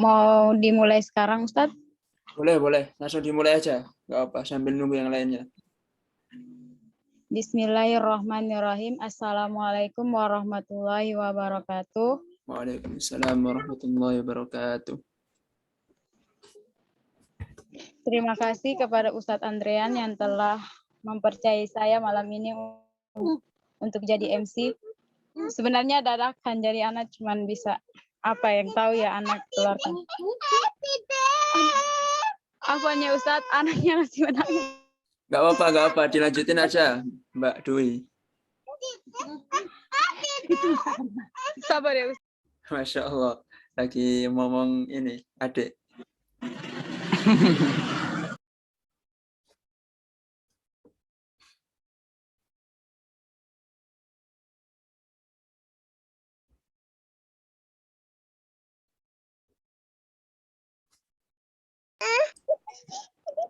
Mau dimulai sekarang, Ustadz? Boleh. Langsung dimulai aja. Nggak apa, sambil nunggu yang lainnya. Bismillahirrahmanirrahim. Assalamualaikum warahmatullahi wabarakatuh. Waalaikumsalam warahmatullahi wabarakatuh. Terima kasih kepada Ustadz Andrean yang telah mempercayai saya malam ini untuk jadi MC. Sebenarnya dadakan, jadi anak cuman bisa apa yang tahu ya anak keluarkan. Apanya Ustadz? Anaknya masih menangis. Nggak apa, dilanjutin aja, Mbak Dwi. Sabar ya Ustadz. Masya Allah, lagi ngomong ini, adik.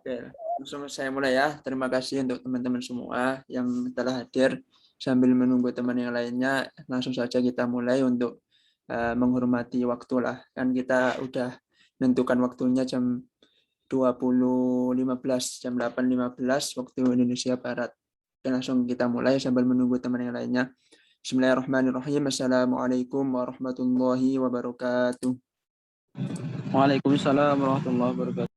Oke, langsung saya mulai ya. Terima kasih untuk teman-teman semua yang telah hadir. Sambil menunggu teman yang lainnya, langsung saja kita mulai untuk menghormati waktu lah. Kan kita udah menentukan waktunya jam 20.15, jam 8.15 waktu Indonesia Barat. Dan langsung kita mulai sambil menunggu teman yang lainnya. Bismillahirrahmanirrahim. Assalamualaikum warahmatullahi wabarakatuh. Waalaikumsalam warahmatullahi wabarakatuh.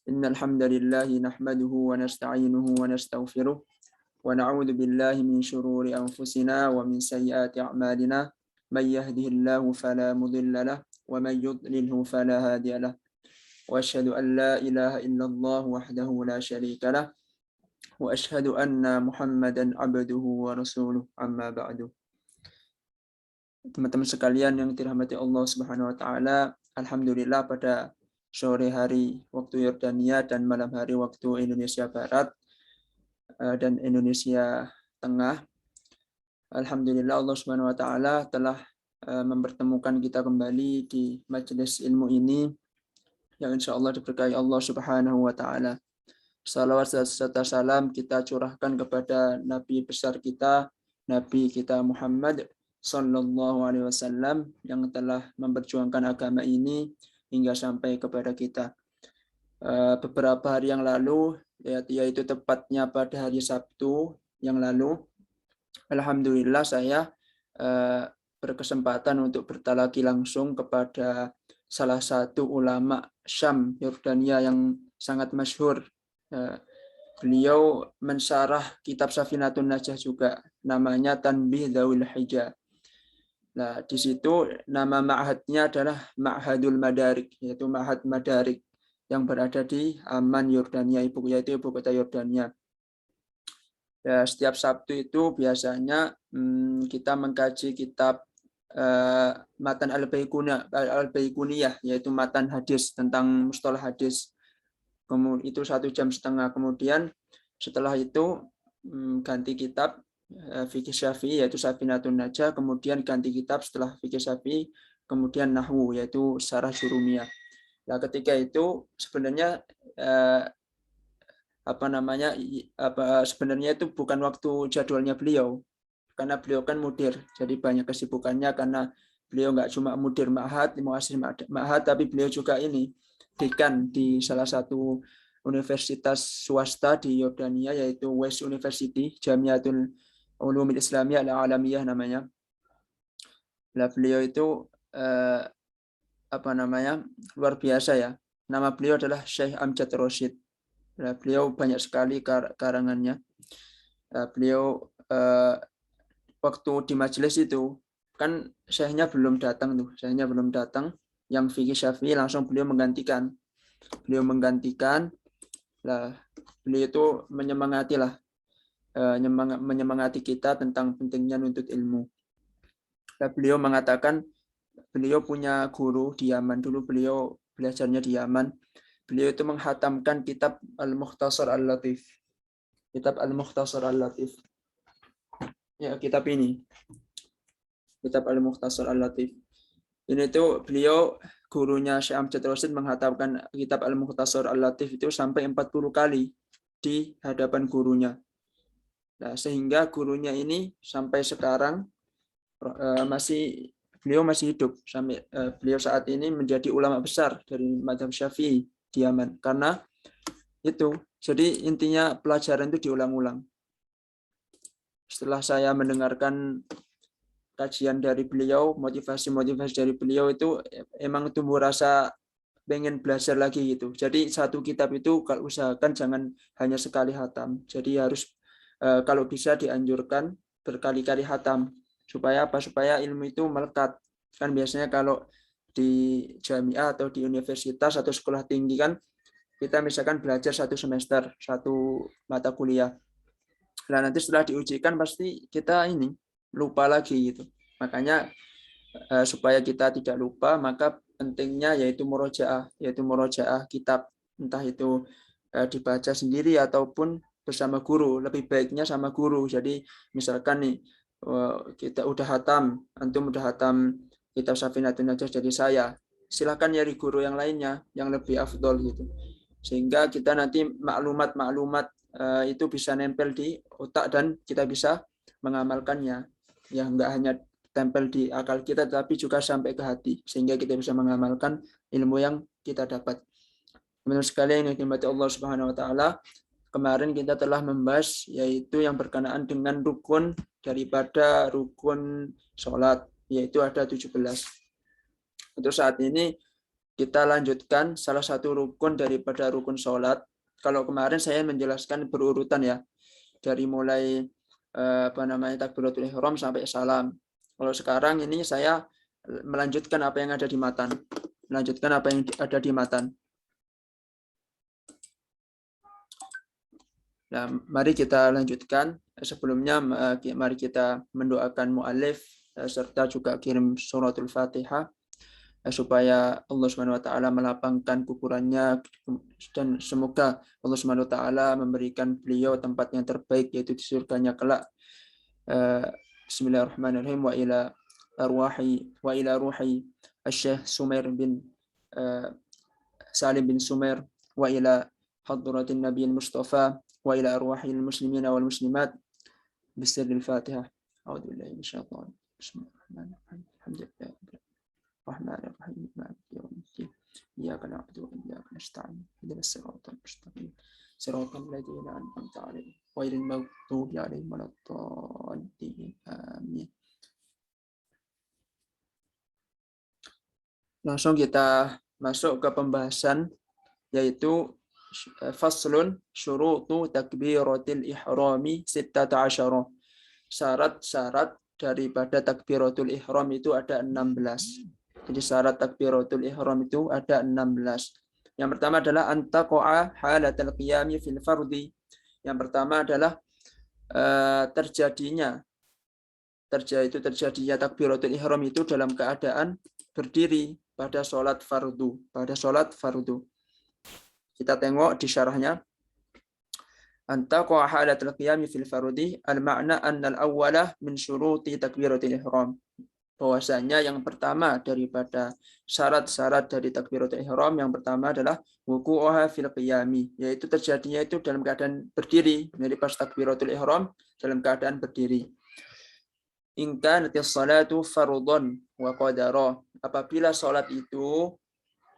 Innal hamdalillah nahmaduhu wa nasta'inuhu wa nastaghfiruh wa na'udzu billahi min shururi anfusina wa min sayyiati a'malina may yahdihillahu fala mudilla lahu wa may yudlilhu fala hadiya lahu wa asyhadu an la ilaha illallah wahdahu la syarika lahu wa asyhadu anna Muhammadan abduhu wa rasuluh amma ba'du. Teman-teman sekalian yang dirahmati Allah Subhanahu wa taala, alhamdulillah pada sore hari waktu Yordania dan malam hari waktu Indonesia Barat dan Indonesia Tengah. Alhamdulillah Allah Subhanahu wa taala telah mempertemukan kita kembali di majelis ilmu ini yang insya Allah diberkahi Allah Subhanahu wa taala. Salawat serta salam kita curahkan kepada Nabi besar kita, Nabi kita Muhammad Sallallahu Alaihi Wasallam yang telah memperjuangkan agama ini hingga sampai kepada kita. Beberapa hari yang lalu, yaitu tepatnya pada hari Sabtu yang lalu, alhamdulillah saya berkesempatan untuk bertalaki langsung kepada salah satu ulama Syam, Yordania yang sangat masyhur. Beliau mensyarah kitab Safinatun Najah juga, namanya Tanbih Dzawil Hijah. Nah, di situ nama ma'hadnya adalah Ma'hadul Madarik, yaitu Ma'had Madarik yang berada di Amman, Yordania, yaitu ibu kota Yordania. Ya, setiap Sabtu itu biasanya kita mengkaji kitab Matan Al-Baiquniyah, yaitu matan hadis tentang mustalah hadis. Kemudian itu 1,5 jam. Kemudian setelah itu ganti kitab fikih Syafi'i yaitu Safinatun Najah, kemudian ganti kitab setelah fikih Syafi'i, kemudian nahwu yaitu Syarah Jurumiyah. Nah, ketika itu sebenarnya sebenarnya itu bukan waktu jadwalnya beliau, karena beliau kan mudir, jadi banyak kesibukannya karena beliau nggak cuma mudir ma'had, muassis ma'had, tapi beliau juga ini dekan di salah satu universitas swasta di Yordania yaitu West University, Jamiatul Ulumil Islamiyah Al-Alamiyah namanya. Nah, beliau itu luar biasa ya. Nama beliau adalah Syekh Amjad Roshid. Nah, beliau banyak sekali karangannya. Nah, beliau waktu di majelis itu kan syekhnya belum datang tuh, yang fikih Syafi'i langsung beliau menggantikan. Lah, beliau itu menyemangati kita tentang pentingnya nuntut ilmu. Nah, beliau mengatakan beliau punya guru di Yaman, dulu beliau belajarnya di Yaman. Beliau itu menghatamkan kitab Al-Mukhtasar Al-Latif. Kitab Al-Mukhtasar Al-Latif. Ya, kitab ini. Kitab Al-Mukhtasar Al-Latif. Ini tuh beliau gurunya Syekh Amjad Roshid menghatamkan kitab Al-Mukhtasar Al-Latif itu sampai 40 kali di hadapan gurunya. Nah, sehingga gurunya ini sampai sekarang masih beliau masih hidup sampai beliau saat ini menjadi ulama besar dari mazhab Syafi'i di Yaman. Karena itu, jadi intinya pelajaran itu diulang-ulang. Setelah saya mendengarkan kajian dari beliau, motivasi-motivasi dari beliau itu emang tumbuh rasa pengen belajar lagi gitu. Jadi satu kitab itu kalau usahakan jangan hanya sekali hatam. Jadi harus kalau bisa dianjurkan berkali-kali hatam. Supaya apa? Supaya ilmu itu melekat. Kan biasanya kalau di jamiah atau di universitas atau sekolah tinggi kan kita misalkan belajar 1 semester, 1 mata kuliah. Nah nanti setelah diujikan pasti kita ini lupa lagi gitu. Makanya supaya kita tidak lupa, maka pentingnya yaitu murojaah kitab, entah itu dibaca sendiri ataupun bersama guru. Lebih baiknya sama guru. Jadi misalkan nih kita udah hatam, antum udah hatam kitab Safinatun Najah dari saya, silahkan nyari guru yang lainnya yang lebih afdol gitu. Sehingga kita nanti maklumat-maklumat itu bisa nempel di otak dan kita bisa mengamalkannya. Ya enggak hanya tempel di akal kita, tapi juga sampai ke hati, sehingga kita bisa mengamalkan ilmu yang kita dapat. Teman-teman sekalian yang dirahmati Allah Subhanahu Wa Taala, kemarin kita telah membahas yaitu yang berkenaan dengan rukun daripada rukun sholat, yaitu ada 17. Untuk saat ini kita lanjutkan salah satu rukun daripada rukun sholat. Kalau kemarin saya menjelaskan berurutan ya, dari mulai takbiratul ihram sampai salam. Kalau sekarang ini saya melanjutkan apa yang ada di matan. Nah, mari kita lanjutkan. Sebelumnya mari kita mendoakan mu'alif serta juga kirim suratul Fatihah supaya Allah Subhanahu wa taala melapangkan kuburannya dan semoga Allah Subhanahu wa taala memberikan beliau tempat yang terbaik yaitu di surganya kelak. Bismillahirrahmanirrahim wa ila ruhi Syekh Sumair bin Salim bin Sumair wa ila hadratin Nabi Mustafa wa ila arwahil muslimina wal muslimat bisirril Fatihah. A'udzu billahi minasyaitonir rajim. Bismillahirrahmanirrahim. Alhamdulillah. Rahmanirrahim. Maliki yaumiddin. Iyyaka na'budu wa iyyaka nasta'in. Ihdinas siratal mustaqim. Siratal ladzina an'amta 'alaihim ghairil maghdubi 'alaihim waladdallin. Amin. Langsung kita masuk ke pembahasan yaitu faslun syurutu takbiratil ihrami 16. Syarat-syarat daripada takbiratul ihram itu ada 16. Jadi syarat takbiratul ihram itu ada 16. Yang pertama adalah antaqa'a halatal qiyami fil fardhi. Yang pertama adalah terjadinya takbiratul ihram itu dalam keadaan berdiri pada sholat fardu. Kita tengok di syarahnya. Antaqa'a halatal qiyami fil fardhi al-ma'na anna al-awwala min syuruti takbiratul ihram. Bahwasanya yang pertama daripada syarat-syarat dari takbiratul ihram yang pertama adalah wuqu'uha fil qiyami, yaitu terjadinya itu dalam keadaan berdiri. Jadi pas takbiratul ihram dalam keadaan berdiri. In kanatis salatu fardhon wa qadara, apabila salat itu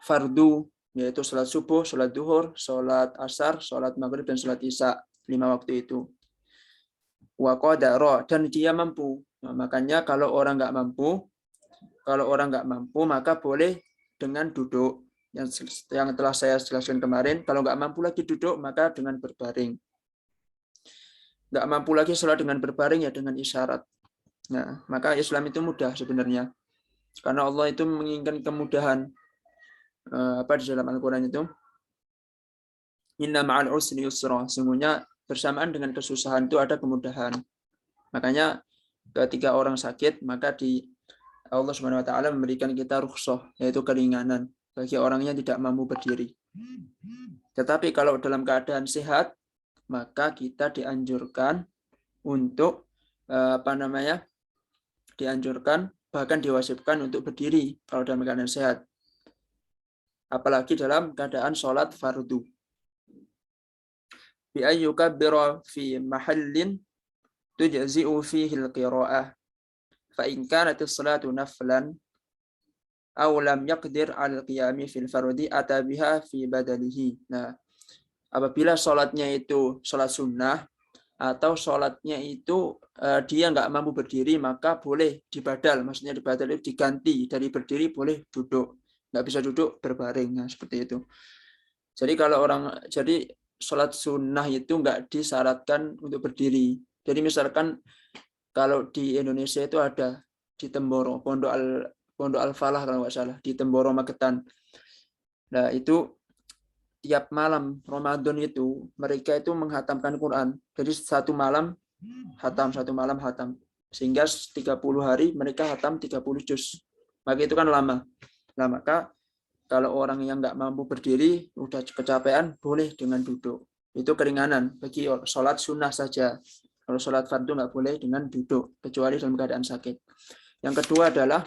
fardu, yaitu salat subuh, salat duhur, salat asar, salat maghrib dan salat isya, 5 waktu itu. Wa qadara, dan dia mampu. Nah, makanya kalau orang nggak mampu maka boleh dengan duduk yang telah saya jelaskan kemarin. Kalau nggak mampu lagi duduk maka dengan berbaring. Nggak mampu lagi sholat dengan berbaring ya dengan isyarat. Nah, maka Islam itu mudah sebenarnya. Karena Allah itu menginginkan kemudahan. Di dalam Al-Quran itu? Inna ma'al usri yusra. Sungguhnya bersamaan dengan kesusahan itu ada kemudahan. Makanya ketika orang sakit, maka Allah Subhanahu wa taala memberikan kita rukhsah, yaitu keringanan bagi orang yang tidak mampu berdiri. Tetapi kalau dalam keadaan sehat, maka kita dianjurkan untuk dianjurkan bahkan diwajibkan untuk berdiri kalau dalam keadaan sehat. Apalagi dalam keadaan sholat fardu. Bi ayyukabbira fi mahallin tujzi'u fihi al-qira'ah fa in kanatis salatu naflan aw lam yaqdir al-qiyami fil fardi atabiha fi badalihi. Nah, apabila sholatnya itu sholat sunnah atau sholatnya itu dia nggak mampu berdiri, maka boleh dibadal. Maksudnya dibadal itu diganti dari berdiri boleh duduk, nggak bisa duduk berbaring. Nah, seperti itu. Jadi sholat sunnah itu nggak disyaratkan untuk berdiri. Jadi misalkan kalau di Indonesia itu ada di Temboro, Pondok Al-Falah kalau nggak salah, di Temboro Magetan. Nah, itu tiap malam Ramadan itu mereka itu menghatamkan Quran. Jadi satu malam hatam. Sehingga 30 hari mereka hatam 30 juz. Maka itu kan lama. Nah, maka kalau orang yang nggak mampu berdiri, udah kecapean, boleh dengan duduk. Itu keringanan bagi sholat sunnah saja. Kalau sholat fardu nggak boleh dengan duduk, kecuali dalam keadaan sakit. Yang kedua adalah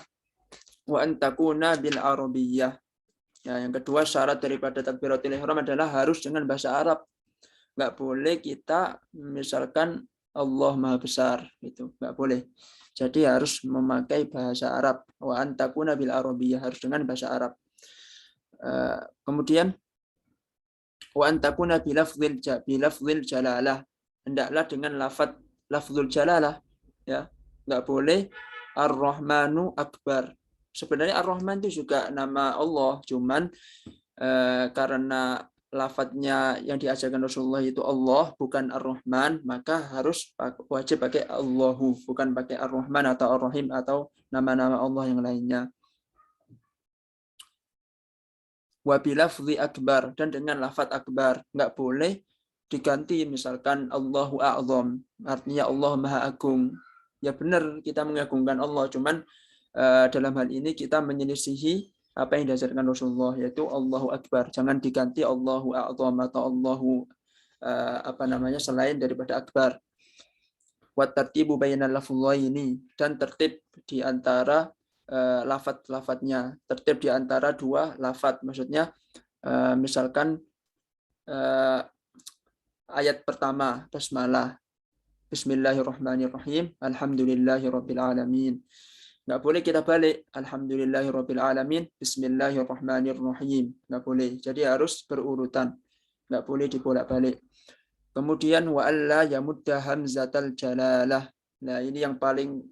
wa antakuna bil arabiyyah. Ya, yang kedua syarat daripada takbiratul ihram adalah harus dengan bahasa Arab. Nggak boleh kita misalkan Allah Maha Besar, itu nggak boleh. Jadi harus memakai bahasa Arab. Wa antakuna bil arabiyyah, harus dengan bahasa Arab. Kemudian wa antakuna bilafzil jalalah, hendaklah dengan lafzul jalalah, ya, nggak boleh ar-Rahmanu Akbar. Sebenarnya ar-Rahman itu juga nama Allah, cuman karena lafadznya yang diajarkan Rasulullah itu Allah bukan ar-Rahman, maka harus wajib pakai Allahu, bukan pakai ar-Rahman atau ar-Rahim atau nama-nama Allah yang lainnya. Wabilafzi akbar, dan dengan lafadz akbar, nggak boleh diganti misalkan Allahu a'zam, artinya Allah Maha Agung. Ya benar, kita mengagungkan Allah, cuman dalam hal ini kita menyelisihi apa yang diajarkan Rasulullah, yaitu Allahu Akbar. Jangan diganti Allahu a'zam atau Allahu selain daripada akbar. Wa tartibu bainal lafdhaini, dan tertib di antara lafadz-lafadznya, tertib di antara dua lafadz. Maksudnya misalkan ayat pertama basmalah, Bismillahirrahmanirrahim, Alhamdulillahirabbil alamin. Nggak boleh kita balik Alhamdulillahirabbil alamin, Bismillahirrahmanirrahim. Nggak boleh. Jadi harus berurutan. Nggak boleh dibolak-balik. Kemudian wa alla yamudda hamzatal jalalah. Nah, ini yang paling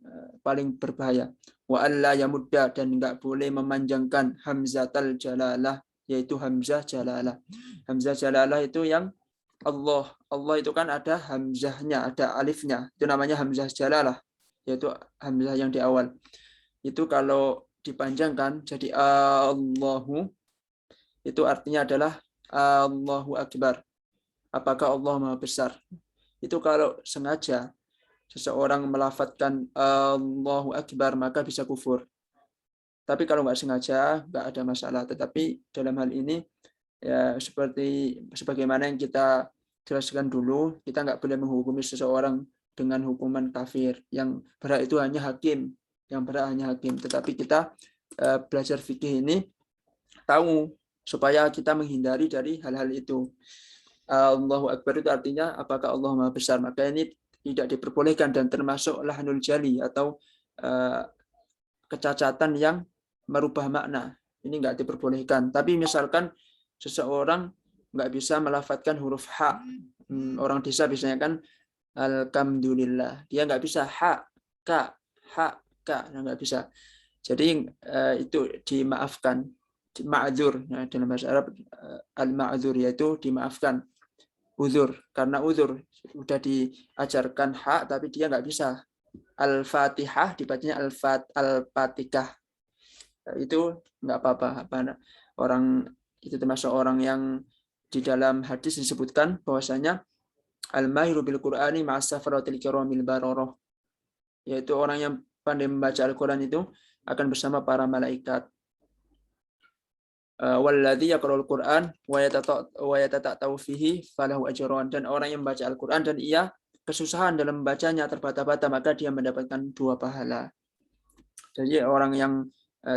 berbahaya. Wa alla yamudda, dan enggak boleh memanjangkan hamzatal jalalah, yaitu hamzah jalalah. Hamzah jalalah itu yang Allah. Allah itu kan ada hamzahnya, ada alifnya. Itu namanya hamzah jalalah, yaitu hamzah yang di awal. Itu kalau dipanjangkan jadi Allahu, itu artinya adalah Allahu Akbar. Apakah Allah Maha Besar? Itu kalau sengaja seseorang melafadzkan Allahu Akbar, maka bisa kufur. Tapi kalau nggak sengaja, nggak ada masalah. Tetapi dalam hal ini, ya sebagaimana yang kita jelaskan dulu, kita nggak boleh menghukumi seseorang dengan hukuman kafir. Yang berhak itu hanya hakim. Yang berhak hanya hakim. Tetapi kita belajar fikih ini tahu supaya kita menghindari dari hal-hal itu. Allahu Akbar itu artinya apakah Allah Maha Besar. Maka ini tidak diperbolehkan dan termasuk lahnul jali atau kecacatan yang merubah makna. Ini nggak diperbolehkan. Tapi misalkan seseorang nggak bisa melafadzkan huruf ha. Orang desa biasanya kan alhamdulillah. Dia nggak bisa ha, ka, nggak bisa. Jadi itu dimaafkan. Ma'dzur. Nah, dalam bahasa Arab al-ma'dzur yaitu dimaafkan. Uzur, karena uzur sudah diajarkan hak tapi dia nggak bisa. Al-Fatihah dibacanya Al-Fatihah. Itu nggak apa-apa. Orang itu termasuk orang yang di dalam hadis disebutkan bahwasanya al-mahiru bil Qur'ani ma'as-safaratil kiramil bararah, yaitu orang yang pandai membaca Al-Qur'an itu akan bersama para malaikat. Walladzi yaqra'ul Qur'an wa yatata'u fihi falahu ajran, dan orang yang membaca Al-Qur'an dan ia kesusahan dalam membacanya terbata-bata, maka dia mendapatkan 2 pahala. Jadi orang yang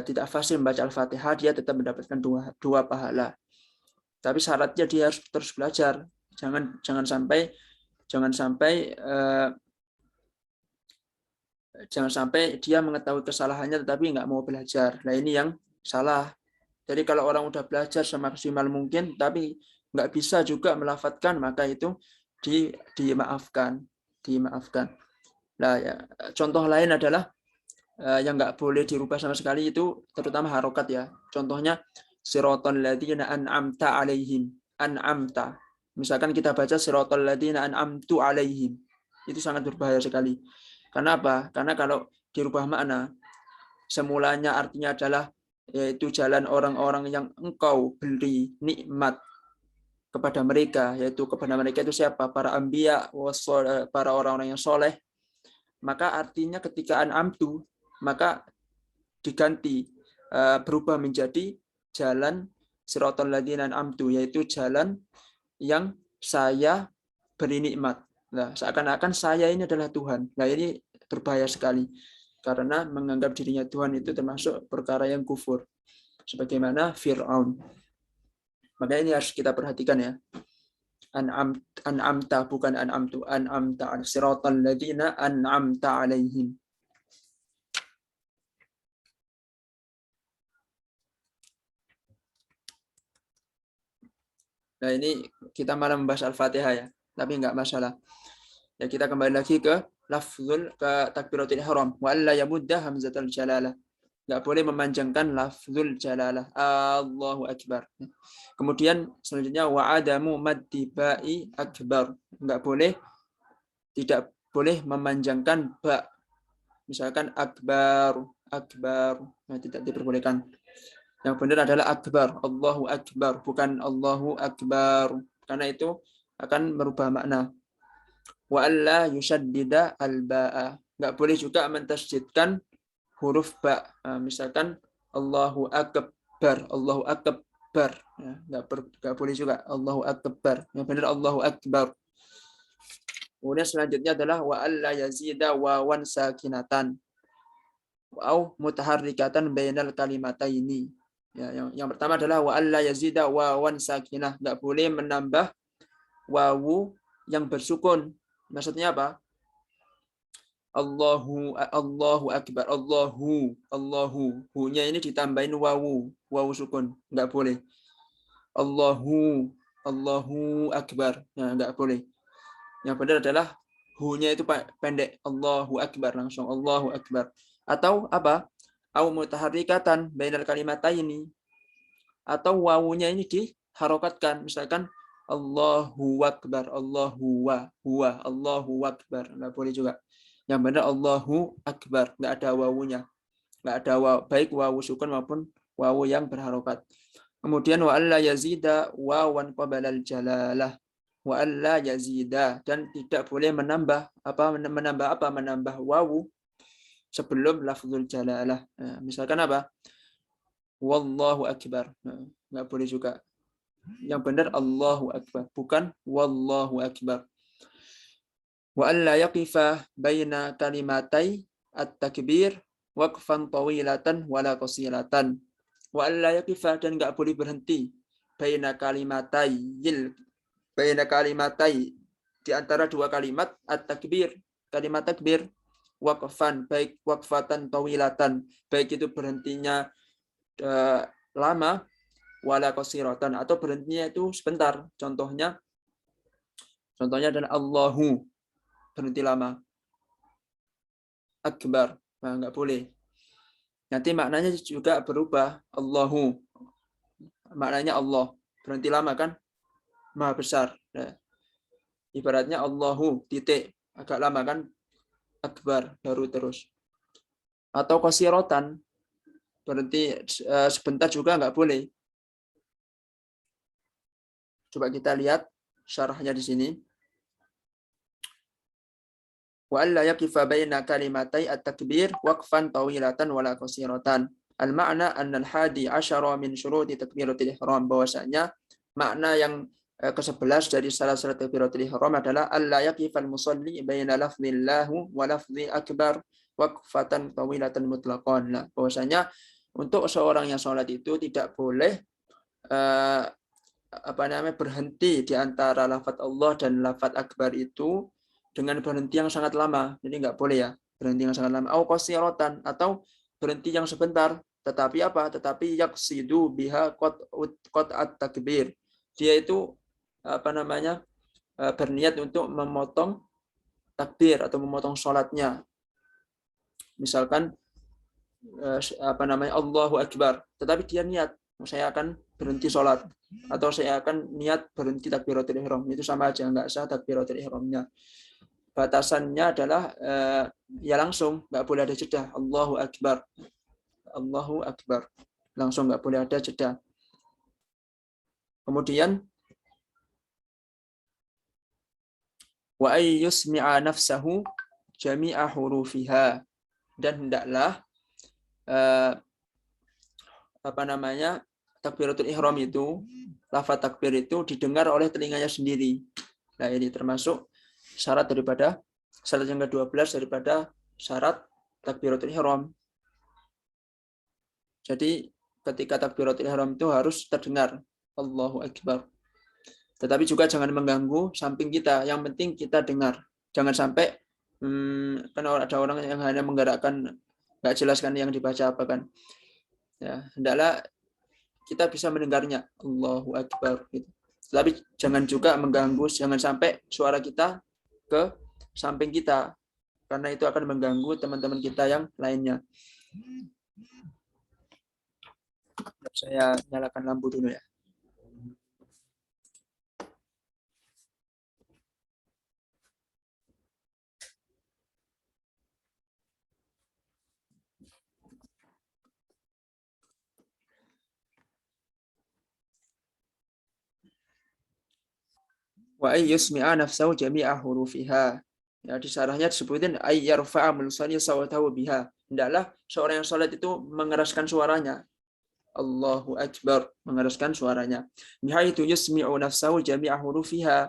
tidak fasih membaca Al-Fatihah, dia tetap mendapatkan 2 pahala. Tapi syaratnya dia harus terus belajar. Jangan sampai jangan sampai dia mengetahui kesalahannya tetapi nggak mau belajar. Nah ini yang salah. Jadi kalau orang udah belajar semaksimal mungkin tapi nggak bisa juga melafadzkan, maka itu dimaafkan. Nah, ya, contoh lain adalah yang nggak boleh dirubah sama sekali itu terutama harokat ya. Contohnya siratal ladzina an'amta alaihim. An'amta. Misalkan kita baca siratal ladzina an'amtu alaihim. Itu sangat berbahaya sekali. Karena apa? Karena kalau dirubah makna, semulanya artinya adalah yaitu jalan orang-orang yang engkau beri nikmat kepada mereka, yaitu kepada mereka itu siapa? Para anbiya, para orang-orang yang soleh. Maka artinya ketika an'amtu, maka diganti berubah menjadi jalan siratal ladzina an'amtu, yaitu jalan yang saya beri nikmat. Nah, seakan-akan saya ini adalah Tuhan. Nah, ini berbahaya sekali. Karena menganggap dirinya Tuhan itu termasuk perkara yang kufur. Sebagaimana Fir'aun. Maka ini harus kita perhatikan ya. An'amta bukan an'amtu. An'amta siratal ladzina an'amta alaihim. Nah, ini kita malah membahas Al-Fatihah ya. Tapi enggak masalah. Ya, kita kembali lagi ke lafzul ke takbiratul ihram. Wa alla yamudda hamzatul jalalah. Enggak boleh memanjangkan lafzul jalalah. Allahu akbar. Kemudian selanjutnya wa adamu maddi ba'i akbar. Enggak boleh, tidak boleh memanjangkan ba. Misalkan akbar. Nah, tidak diperbolehkan. Yang benar adalah akbar, Allahu akbar, bukan Allahu akbar. Karena itu akan merubah makna. Wa alla yushaddida al-ba'a. Enggak boleh juga mentasydidkan huruf ba. Misalkan Allahu akbar, Allahu akbar. Enggak boleh juga Allahu akbar. Yang benar Allahu akbar. Kemudian selanjutnya adalah wa alla yazida wawan sakinatan au mutaharrikatan bainal kalimataini. Ya, yang pertama adalah wa alla yazida wawan sakinah. Enggak boleh menambah wawu yang bersukun. Maksudnya apa? Allahu akbar. Allahu. Hu-nya ini ditambahin wawu sukun. Enggak boleh. Allahu akbar. Nah, enggak boleh. Yang benar adalah hu-nya itu pendek. Allahu akbar langsung. Allahu akbar. Atau apa? Au mutaharrikatan bainal kalimataini. Atau wawunya ini diharokatkan. Misalkan Allahu akbar, Allahu akbar. Enggak boleh juga. Yang benar Allahu akbar, enggak ada wawunya. Enggak ada baik wawu sukun maupun wawu yang berharokat. Kemudian wa alla yazida wawan qabalal jalalah. Wa alla yazida, dan tidak boleh menambah wawu sebelum lafzul jalalah. Nah, misalkan apa? Wallahu akbar. Nah, enggak boleh juga. Yang benar Allahu akbar, bukan wallahu akbar. Wa alla yaqifa baina kalimatai at-takbir waqfan tawilatan wala qasiratan. Wa alla yaqifa, dan enggak boleh berhenti baina kalimatai di antara dua kalimat at-takbir, kalimat takbir, waqfan, baik waqfatan tawilatan, baik itu berhentinya lama, wala qasiratan, atau berhentinya itu sebentar. Contohnya adalah Allahu, berhenti lama. Akbar, nah, enggak boleh. Nanti maknanya juga berubah. Allahu, maknanya Allah, berhenti lama kan, maha besar. Nah, ibaratnya Allahu titik, agak lama kan, akbar baru terus. Atau qasiratan, berhenti sebentar juga enggak boleh. Coba kita lihat syarahnya di sini. Wa alla yaqifa baina kalimatai at-takbir waqfan tawilatan wala qasiratan. Al-ma'na anna al-hadi asyara min syuruti takbiratul ihram, bahwasanya makna yang ke-11 dari syarat takbiratul ihram adalah alla yaqifal musalli baina lafzillahu wa lafzi akbar waqfatan tawilatan mutlaqan. Nah, bahwasanya untuk seorang yang sholat itu tidak boleh berhenti di antara lafaz Allah dan lafaz akbar itu dengan berhenti yang sangat lama. Jadi enggak boleh ya. berhenti yang sangat lama. Au qasiratan, atau berhenti yang sebentar, tetapi apa? Tetapi yaqsidu biha qat at-takbir. Dia itu apa namanya? Berniat untuk memotong takbir atau memotong sholatnya. Misalkan apa namanya, Allahu Akbar, tetapi dia niat saya akan berhenti sholat, atau saya akan niat berhenti takbiratul ihram, itu sama aja, nggak sah takbiratul ihramnya. Batasannya adalah ya langsung, nggak boleh ada jeda. Allahu Akbar, Allahu Akbar, langsung, nggak boleh ada jeda. Kemudian wa ayyusmi'a nafsahu jami'a hurufiha, dan hendaklah apa namanya, takbiratul ihram itu, lafaz takbir itu didengar oleh telinganya sendiri. Nah, ini termasuk syarat yang ke-12 daripada syarat takbiratul ihram. Jadi ketika takbiratul ihram itu harus terdengar Allahu Akbar. Tetapi juga jangan mengganggu samping kita, yang penting kita dengar. Jangan sampai kan ada orang yang hanya menggerakkan, nggak jelaskan yang dibaca apa kan. Ya, hendaklah kita bisa mendengarnya Allahu Akbar gitu. Tapi jangan juga mengganggu, jangan sampai suara kita ke samping kita, karena itu akan mengganggu teman-teman kita yang lainnya. Saya nyalakan lampu dulu ya. Wa ayyusmi'a nafsahu jami'a hurufiha. Ya, di syarahnya disebutin ayyarfa'a mulsani sawatahu biha. Hendaklah seorang yang salat itu mengeraskan suaranya. Allahu Akbar, mengeraskan suaranya. Bihaitu yusmi'u nafsahu jami'a hurufiha.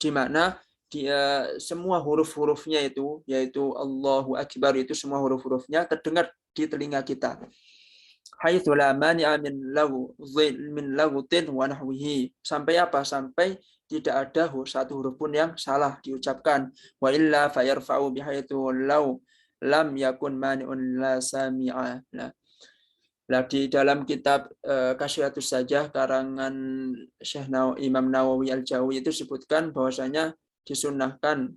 Di mana dia semua huruf-hurufnya itu, yaitu Allahu Akbar, itu semua huruf-hurufnya terdengar di telinga kita. Haitsu la mani'a min laghutin wa nahwihi. Sampai apa? Sampai tidak ada satu huruf pun yang salah diucapkan. Wa illa fayarfa'u bihaitsu law lam yakun mani'un la sami'a. Nah, di dalam kitab Kasyiatus Sajah karangan Syekh Imam Nawawi Al-Jawi itu disebutkan bahwasanya disunnahkan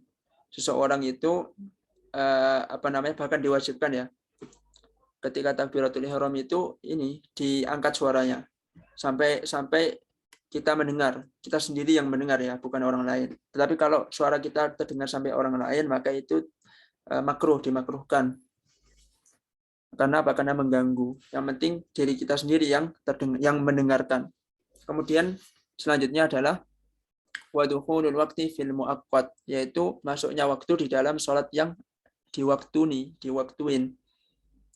seseorang itu apa namanya, bahkan diwajibkan ya, ketika takbiratul ihram itu ini diangkat suaranya sampai kita mendengar, kita sendiri yang mendengar ya, bukan orang lain. Tetapi kalau suara kita terdengar sampai orang lain, maka itu dimakruhkan. Karena apa? Karena mengganggu. Yang penting diri kita sendiri yang mendengarkan. Kemudian selanjutnya adalah wadukhulul waqti fil muaqqat, yaitu masuknya waktu di dalam sholat yang diwaktuin.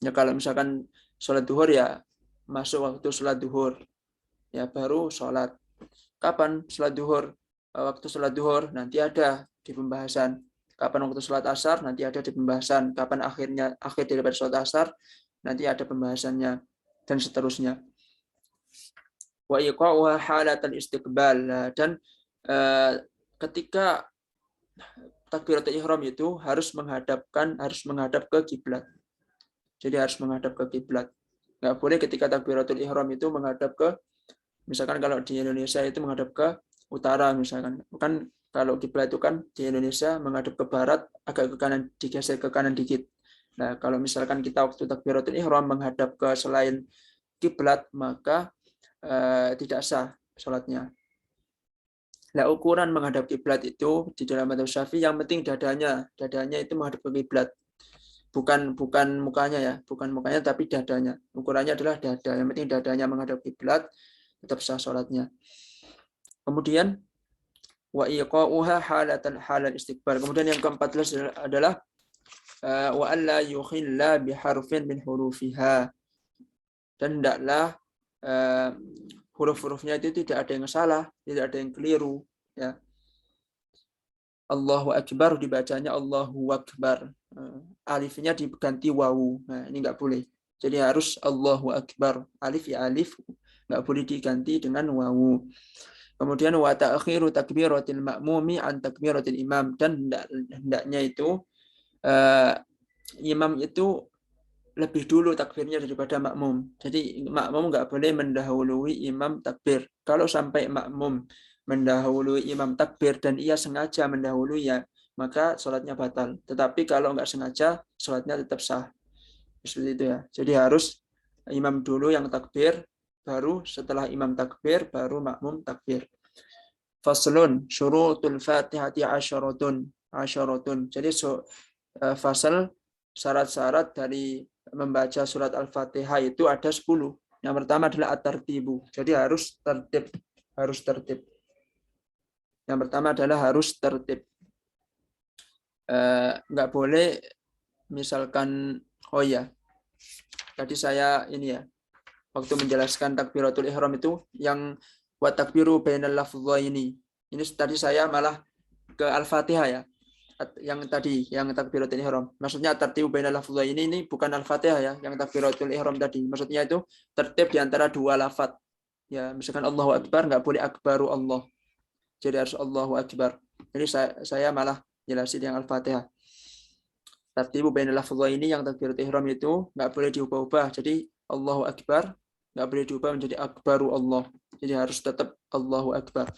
Ya, kalau misalkan sholat duhur ya masuk waktu sholat duhur, ya baru sholat. Kapan sholat duhur? Waktu sholat duhur nanti ada di pembahasan. Kapan waktu sholat asar nanti ada di pembahasan. Kapan akhir daripada sholat asar nanti ada pembahasannya, dan seterusnya. Wa iqa'uha halatal istiqbal, dan ketika takbiratul ihram itu harus menghadap ke kiblat. Jadi harus menghadap ke kiblat. Nggak boleh ketika takbiratul ihram itu menghadap ke, misalkan kalau di Indonesia itu menghadap ke utara misalkan. Kan kalau kiblat itu kan di Indonesia menghadap ke barat, agak ke kanan, digeser ke kanan dikit. Nah, kalau misalkan kita waktu takbiratul ihram menghadap ke selain kiblat, maka tidak sah sholatnya. Nah, ukuran menghadap kiblat itu di dalam mazhab Syafi'i yang penting dadanya itu menghadap ke kiblat. Bukan mukanya ya, bukan mukanya tapi dadanya. Ukurannya adalah dada. Yang penting dadanya menghadap kiblat, tetap sah sholatnya. Kemudian wa iqa'uha halal istiqbal. Kemudian yang ke-14 adalah wa alla yukhilla biharfin min hurufiha. Dan hendaklah huruf-hurufnya itu tidak ada yang salah, tidak ada yang keliru ya. Allahu Akbar dibacanya Allahu Akbar. Alifnya diganti wawu. Nah, ini enggak boleh. Jadi harus Allahu Akbar. Alif ya alif, enggak boleh diganti dengan wawu. Kemudian wa ta'khiru takbiratil ma'mumi an takbiratil imam, dan hendaknya itu imam itu lebih dulu takbirnya daripada makmum. Jadi makmum nggak boleh mendahului imam takbir. Kalau sampai makmum mendahului imam takbir dan ia sengaja mendahului ya, maka sholatnya batal. Tetapi kalau nggak sengaja, sholatnya tetap sah. Seperti itu ya. Jadi harus imam dulu yang takbir, baru setelah imam takbir, baru makmum takbir. Faslun syurutul fatihati asyaratun. Jadi fasal syarat-syarat dari membaca surat Al-Fatihah itu ada 10. Yang pertama adalah at-tartibu. Jadi harus tertib. Yang pertama adalah harus tertib. Nggak boleh misalkan, oh ya, tadi saya ini ya, waktu menjelaskan takbiratul ihram itu yang wa takbiru bainal lafdhaini. Ini tadi saya malah ke Al-Fatihah ya. Yang takbiratul ihram. Maksudnya tertib bainal lafdhaini ini bukan Al-Fatihah ya, yang takbiratul ihram tadi. Maksudnya itu tertib di antara dua lafaz. Ya, misalkan Allahu Akbar nggak boleh akbaru Allah. Jadi harus Allahu Akbar. Jadi saya malah jelasin yang Al-Fatihah. Tertib bainal lafdhaini yang takbiratul ihram itu nggak boleh diubah-ubah. Jadi Allahu Akbar nggak boleh diubah menjadi akbaru Allah. Jadi harus tetap Allahu Akbar.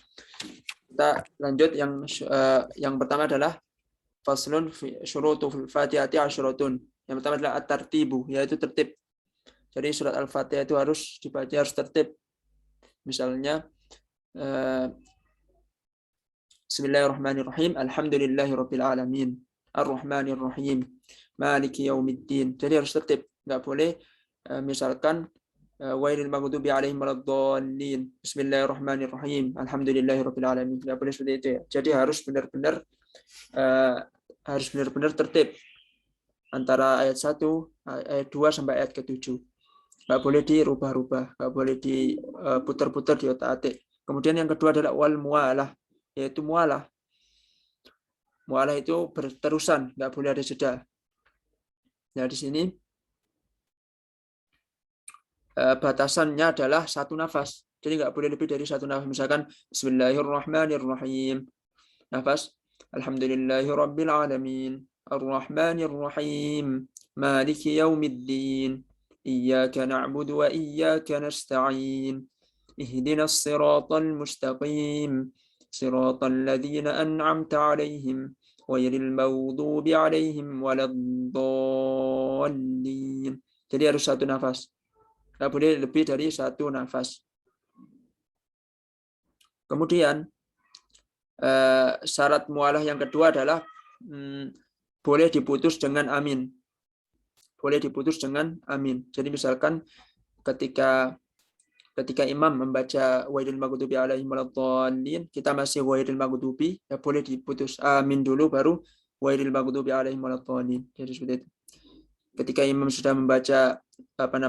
Kita lanjut yang pertama adalah faslun syurutul fatihati asyaratun. Yang pertama adalah at-tartibu, yaitu tertib. Jadi surat Al-Fatihah itu harus dibaca harus tertib. Misalnya Bismillahirrahmanirrahim. Alhamdulillahirabbil alamin. Ar-Rahmanir-Rahim. Maliki yaumiddin. Jadi harus tertib. Enggak boleh misalkan wailil maghdubi alaihim waladdallin. Bismillahirrahmanirrahim. Alhamdulillahirabbil alamin. Enggak boleh seperti itu ya. Jadi harus benar-benar tertib antara ayat 1, ayat 2 sampai ayat ke-7. Enggak boleh dirubah-rubah, enggak boleh diputar-putar di otak-atik. Kemudian yang kedua adalah wal mualah, yaitu mualah. Mualah itu berterusan, enggak boleh ada jeda. Nah, di sini batasannya adalah satu nafas. Jadi nggak boleh lebih dari satu nafas. Misalkan Bismillahirrahmanirrahim. Nafas Alhamdulillahirabbil alamin. Ar-Rahmanir-Rahim. Maliki yaumiddin. Iyyaka na'budu wa iyyaka nasta'in. Ihdinas siratal mustaqim. Siratal ladzina an'amta 'alaihim ghairil maghdubi 'alaihim waladdallin. Jadi harus satu nafas. Tidak boleh lebih dari satu nafas. Kemudian syarat mualah yang kedua adalah boleh diputus dengan amin. Boleh diputus dengan amin. Jadi misalkan ketika imam membaca wailil maghdubi alaihim waladdallin, kita masih wailil maghdubi, ya boleh diputus amin dulu baru wailil maghdubi alaihim waladdallin. Jadi seperti itu. Ketika imam sudah membaca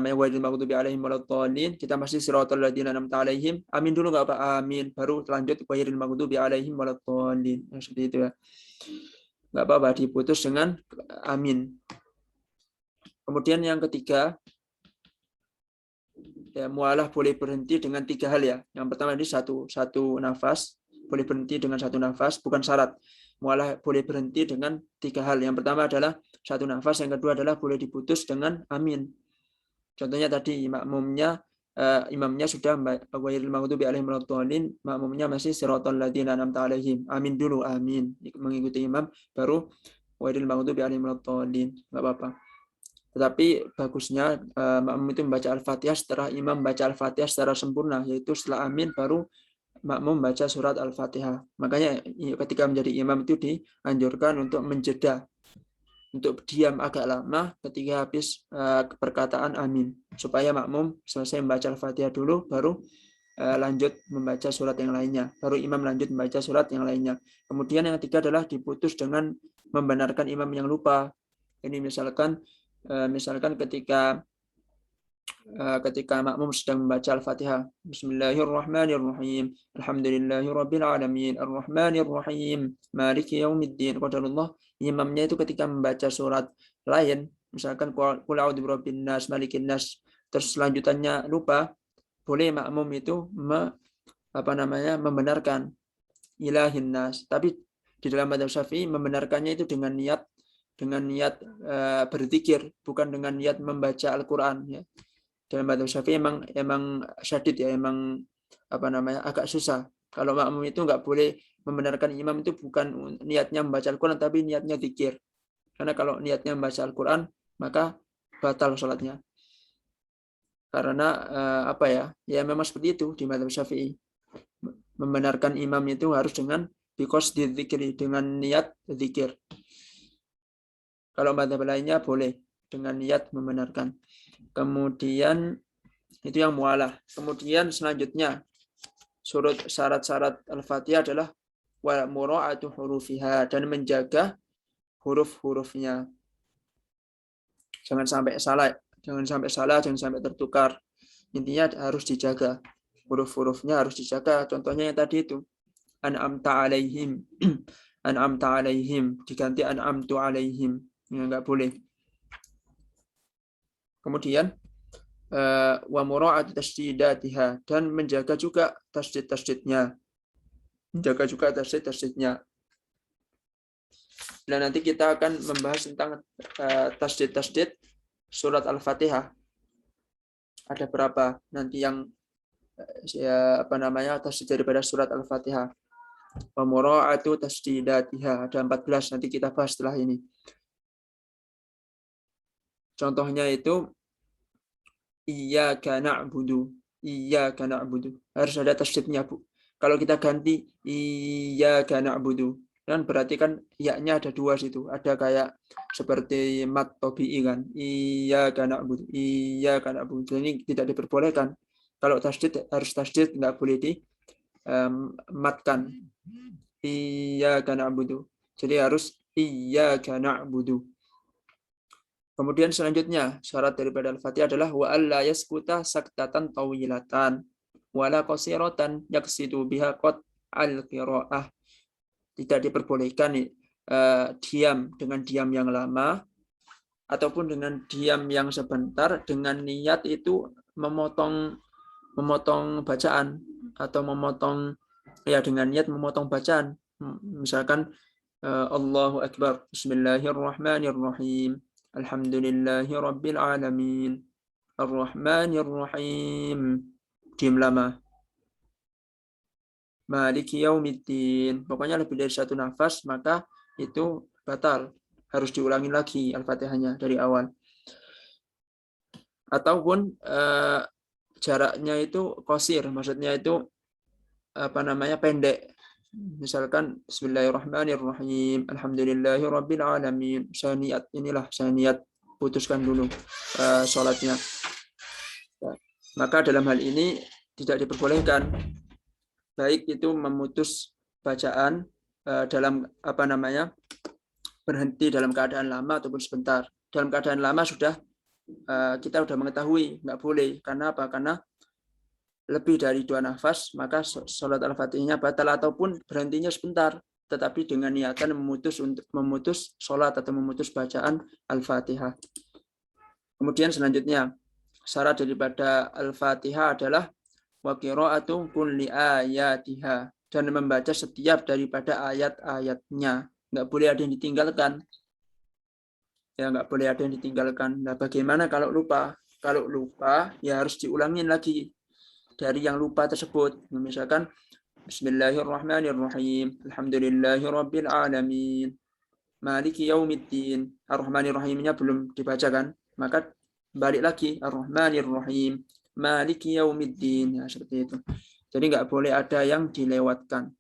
wailil maghdubi alaihim waladdallin, kita masih siratal ladzina an'amta alaihim, amin dulu enggak apa, amin, baru lanjut wailil maghdubi alaihim waladdallin. Seperti itu ya. Enggak apa-apa diputus dengan amin. Kemudian yang ketiga, ya, mualah boleh berhenti dengan 3 hal ya. Yang pertama ini satu nafas, boleh berhenti dengan satu nafas, bukan syarat. Mualah boleh berhenti dengan 3 hal. Yang pertama adalah satu nafas, yang kedua adalah boleh diputus dengan amin. Contohnya tadi imamnya sudah ghairil maghdubi alaihim waladdallin, makmumnya masih siratal ladzina an'amta alaihim. Amin dulu, amin. Mengikuti imam baru ghairil maghdubi alaihim waladdallin. Enggak apa-apa. Tetapi bagusnya makmum itu membaca Al-Fatihah setelah imam membaca Al-Fatihah secara sempurna, yaitu setelah amin baru makmum membaca surat Al-Fatihah. Makanya ketika menjadi imam itu dianjurkan untuk menjeda, untuk diam agak lama ketika habis perkataan amin, supaya makmum selesai membaca Al-Fatihah dulu baru lanjut membaca surat yang lainnya, baru imam lanjut membaca surat yang lainnya. Kemudian yang ketiga adalah diputus dengan membenarkan imam yang lupa. Ini misalkan ketika makmum sedang membaca Al-Fatihah, Bismillahirrahmanirrahim, Alhamdulillahirabbil alamin, Ar-Rahmanir-Rahim, Maliki yaumiddin. Qadarullah, imamnya itu ketika membaca surat lain, misalkan Qul a'udzu birabbin nas, malikin nas, terus selanjutannya lupa, boleh makmum itu membenarkan ilahin nas. Tapi di dalam madzhab Syafi'i membenarkannya itu dengan niat dengan niat berzikir, bukan dengan niat membaca Al-Qur'an ya. Dalam madzhab Syafi'i emang syadid ya, emang agak susah. Kalau makmum itu nggak boleh membenarkan imam itu bukan niatnya membaca Al-Qur'an tapi niatnya zikir. Karena kalau niatnya membaca Al-Qur'an maka batal sholatnya. Karena ya memang seperti itu di madzhab Syafi'i. Membenarkan imam itu harus dengan dzikri, dengan niat zikir. Kalau madzhab lainnya boleh dengan niat membenarkan. Kemudian itu yang mualah. Kemudian selanjutnya syarat-syarat Al-Fatihah adalah wa mura'atu hurufiha, dan menjaga huruf-hurufnya. Jangan sampai salah, jangan sampai tertukar. Intinya harus dijaga. Huruf-hurufnya harus dijaga. Contohnya yang tadi itu. An'amta alaihim. An'amta alaihim diganti an'amtu alaihim. Ya, enggak boleh. Kemudian wa mura'at tasydidatiha, dan menjaga juga tasydid-tasydidnya. Menjaga juga tasydid-tasydidnya. Dan nanti kita akan membahas tentang tasydid-tasydid surat Al-Fatihah. Ada berapa nanti yang tasydid daripada surat Al-Fatihah. Wa mura'atu tasydidatiha, ada 14, nanti kita bahas setelah ini. Contohnya itu iyyaka na'budu. Iyyaka na'budu. Harus ada tasydidnya, Bu. Kalau kita ganti iyyaka na'budu, kan berarti kan ya-nya ada dua situ. Ada kayak seperti mat tabi'i kan. Iyyaka na'budu. Iyyaka na'budu. Ini tidak diperbolehkan. Kalau tasydid harus tasydid, enggak boleh di matkan. Iyyaka na'budu. Jadi harus iyyaka na'budu. Kemudian selanjutnya syarat daripada Al-Fatihah adalah wa alla yaskuta saktatan tawilatan wala qasiratan yaqsidu biha qat al-qiraah. Tidak diperbolehkan diam dengan diam yang lama ataupun dengan diam yang sebentar dengan niat itu memotong bacaan atau memotong dengan niat memotong bacaan. Misalkan Allahu Akbar, Bismillahirrahmanirrahim. Alhamdulillahi Rabbil Alamin. Ar-Rahmanir Rahim. Diam lama. Maliki Yaumiddin. Pokoknya lebih dari satu nafas, maka itu batal. Harus diulangi lagi Al-Fatihahnya dari awal. Ataupun jaraknya itu qasir, maksudnya itu pendek. Misalkan Bismillahirrahmanirrahim, Alhamdulillahi Rabbil Alamin. Saya niat putuskan dulu sholatnya. Maka dalam hal ini tidak diperbolehkan, baik itu memutus bacaan dalam berhenti dalam keadaan lama ataupun sebentar. Dalam keadaan lama kita sudah mengetahui nggak boleh. Karena apa? Karena lebih dari 2 nafas, maka sholat Al-Fatihahnya batal, ataupun berhentinya sebentar, tetapi dengan niatan memutus sholat atau memutus bacaan Al-Fatihah. Kemudian selanjutnya, syarat daripada Al-Fatihah adalah wa qira'atu kulli ayatiha, dan membaca setiap daripada ayat-ayatnya. Nggak boleh ada yang ditinggalkan. Ya, nggak boleh ada yang ditinggalkan. Nah, bagaimana kalau lupa? Kalau lupa, ya harus diulangin lagi dari yang lupa tersebut. Misalkan Bismillahirrahmanirrahim, Alhamdulillahi Rabbil Alamin, Maliki Yaumiddin. Ar-Rahmanir-Rahimnya belum dibacakan, maka balik lagi Ar-Rahmanir-Rahim, Maliki Yaumiddin. Ya, seperti itu. Jadi nggak boleh ada yang dilewatkan.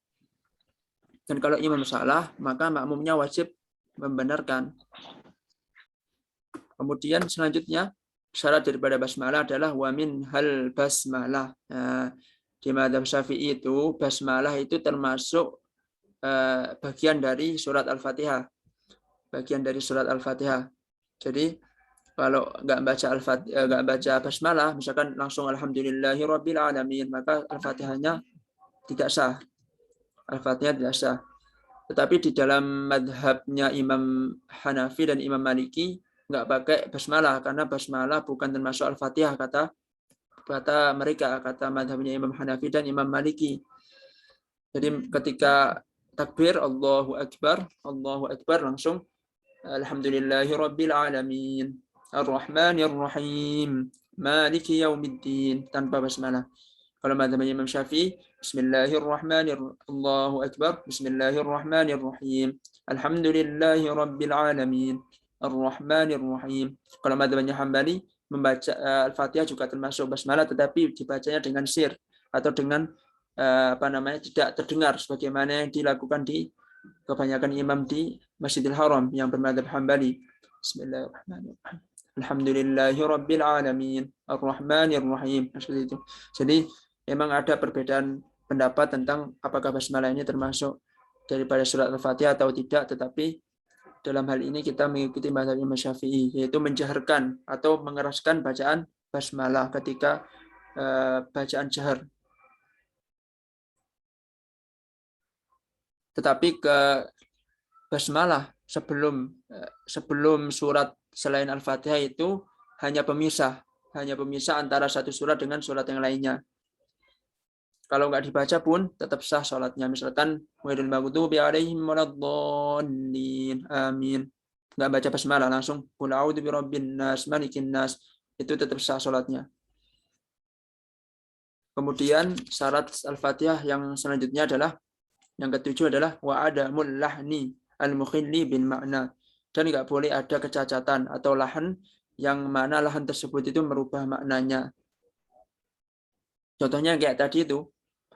Dan kalau imam salah, maka makmumnya wajib membenarkan. Kemudian selanjutnya, syarat daripada basmalah adalah wa min hal basmalah. Di madzhab Syafi'i itu basmalah itu termasuk bagian dari surat Al-Fatihah. Bagian dari surat Al-Fatihah. Jadi kalau nggak baca basmalah, misalkan langsung Alhamdulillahi Rabbil Alamin, maka Al-Fatihahnya tidak sah. Al-Fatihah tidak sah. Tetapi di dalam madhabnya Imam Hanafi dan Imam Maliki nggak pakai basmalah, karena basmalah bukan termasuk Al-Fatihah, kata mereka, kata madhabnya Imam Hanafi dan Imam Maliki. Jadi ketika takbir Allahu Akbar langsung Alhamdulillahi Rabbil Alamin. Ar-Rahmanir Rahim. Maliki Yaumiddin. Tanpa basmalah. Kalau madzhab Imam Syafi'i, Bismillahirrahmanirrahim. Allahu Akbar. Bismillahirrahmanirrahim. Alhamdulillahi Rabbil Alamin. Ar-Rahmanir Rahim. Kalau madzhabnya Hambali, membaca Al-Fatihah juga termasuk basmalah, tetapi dibacanya dengan sir atau dengan tidak terdengar sebagaimana yang dilakukan di kebanyakan imam di Masjidil Haram yang bermadzhab Hambali. Bismillahirrahmanirrahim. Alhamdulillahi Rabbil Alamin. Ar-Rahmanir Rahim. Seperti itu. Jadi memang ada perbedaan pendapat tentang apakah basmalah ini termasuk daripada surat Al-Fatihah atau tidak, tetapi dalam hal ini kita mengikuti mazhab Imam Syafi'i, yaitu menjaharkan atau mengeraskan bacaan basmalah ketika bacaan jahar. Tetapi ke basmalah sebelum surat selain Al-Fatihah itu hanya pemisah antara satu surat dengan surat yang lainnya. Kalau nggak dibaca pun tetap sah sholatnya. Misalkan ghairil maghdubi alaihim waladdallin. Amin. Nggak baca basmalah, langsung qul a'udzu birabbin nas, malikin nas. Itu tetap sah sholatnya. Kemudian syarat Al-Fatihah yang selanjutnya adalah, yang ketujuh adalah wa adamul lahni al-mukhilli bil makna. Dan nggak boleh ada kecacatan atau lahan yang mana lahan tersebut itu merubah maknanya. Contohnya kayak tadi itu,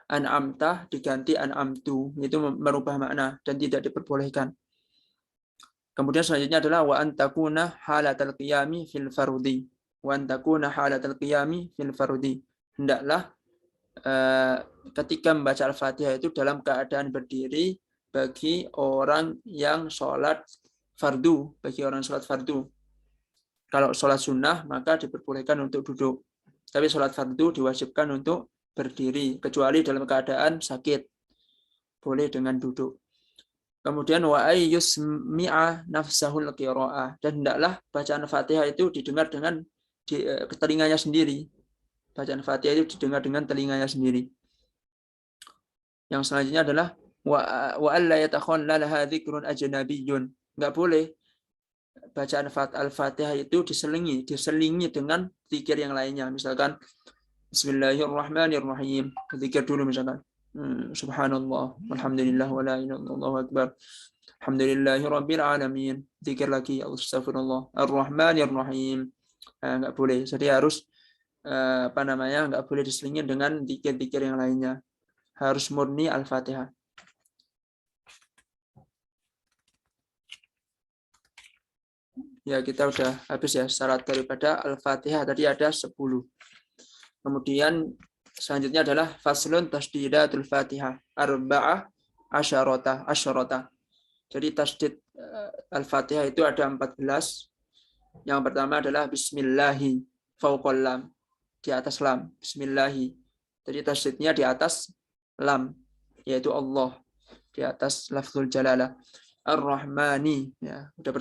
an'amta diganti an'amtu, itu merubah makna dan tidak diperbolehkan. Kemudian selanjutnya adalah wa antakuna halatal qiyami fil farudi. Wa antakuna halatal qiyami fil farudi. Hendaklah ketika membaca Al-Fatihah itu dalam keadaan berdiri bagi orang yang sholat fardu, Kalau sholat sunnah maka diperbolehkan untuk duduk. Tapi sholat fardu diwajibkan untuk berdiri, kecuali dalam keadaan sakit. Boleh dengan duduk. Kemudian wa ayyusmi'a nafsahul qira'ah. Dan hendaklah bacaan Fatihah itu didengar dengan telinganya sendiri. Bacaan Fatihah itu didengar dengan telinganya sendiri. Yang selanjutnya adalah wa alla yatakhallalaha dzikrun ajnabiyyun. Enggak boleh bacaan Al-Fatihah itu diselingi dengan zikir yang lainnya. Misalkan Bismillahirrahmanirrahim. Zikir dulu misalkan. Subhanallah, walhamdulillah, wa la ilaha illallah, Allahu akbar. Alhamdulillahi rabbil alamin. Zikir lagi, astagfirullah. Ar-Rahmanir-Rahim. Enggak boleh. Jadi harus enggak boleh diselingi dengan zikir-zikir yang lainnya. Harus murni Al-Fatihah. Ya, kita udah habis ya syarat daripada Al-Fatihah. Tadi ada 10. Kemudian selanjutnya adalah faslun tasdidatul Fatihah arba'ah asyarata. Jadi tasdid Al-Fatihah itu ada 14. Yang pertama adalah bismillahi fauqal lam, di atas lam, bismillahi. Jadi tasdidnya di atas lam, yaitu Allah, di atas lafzul jalalah. Ar-Rahmani, ya, udah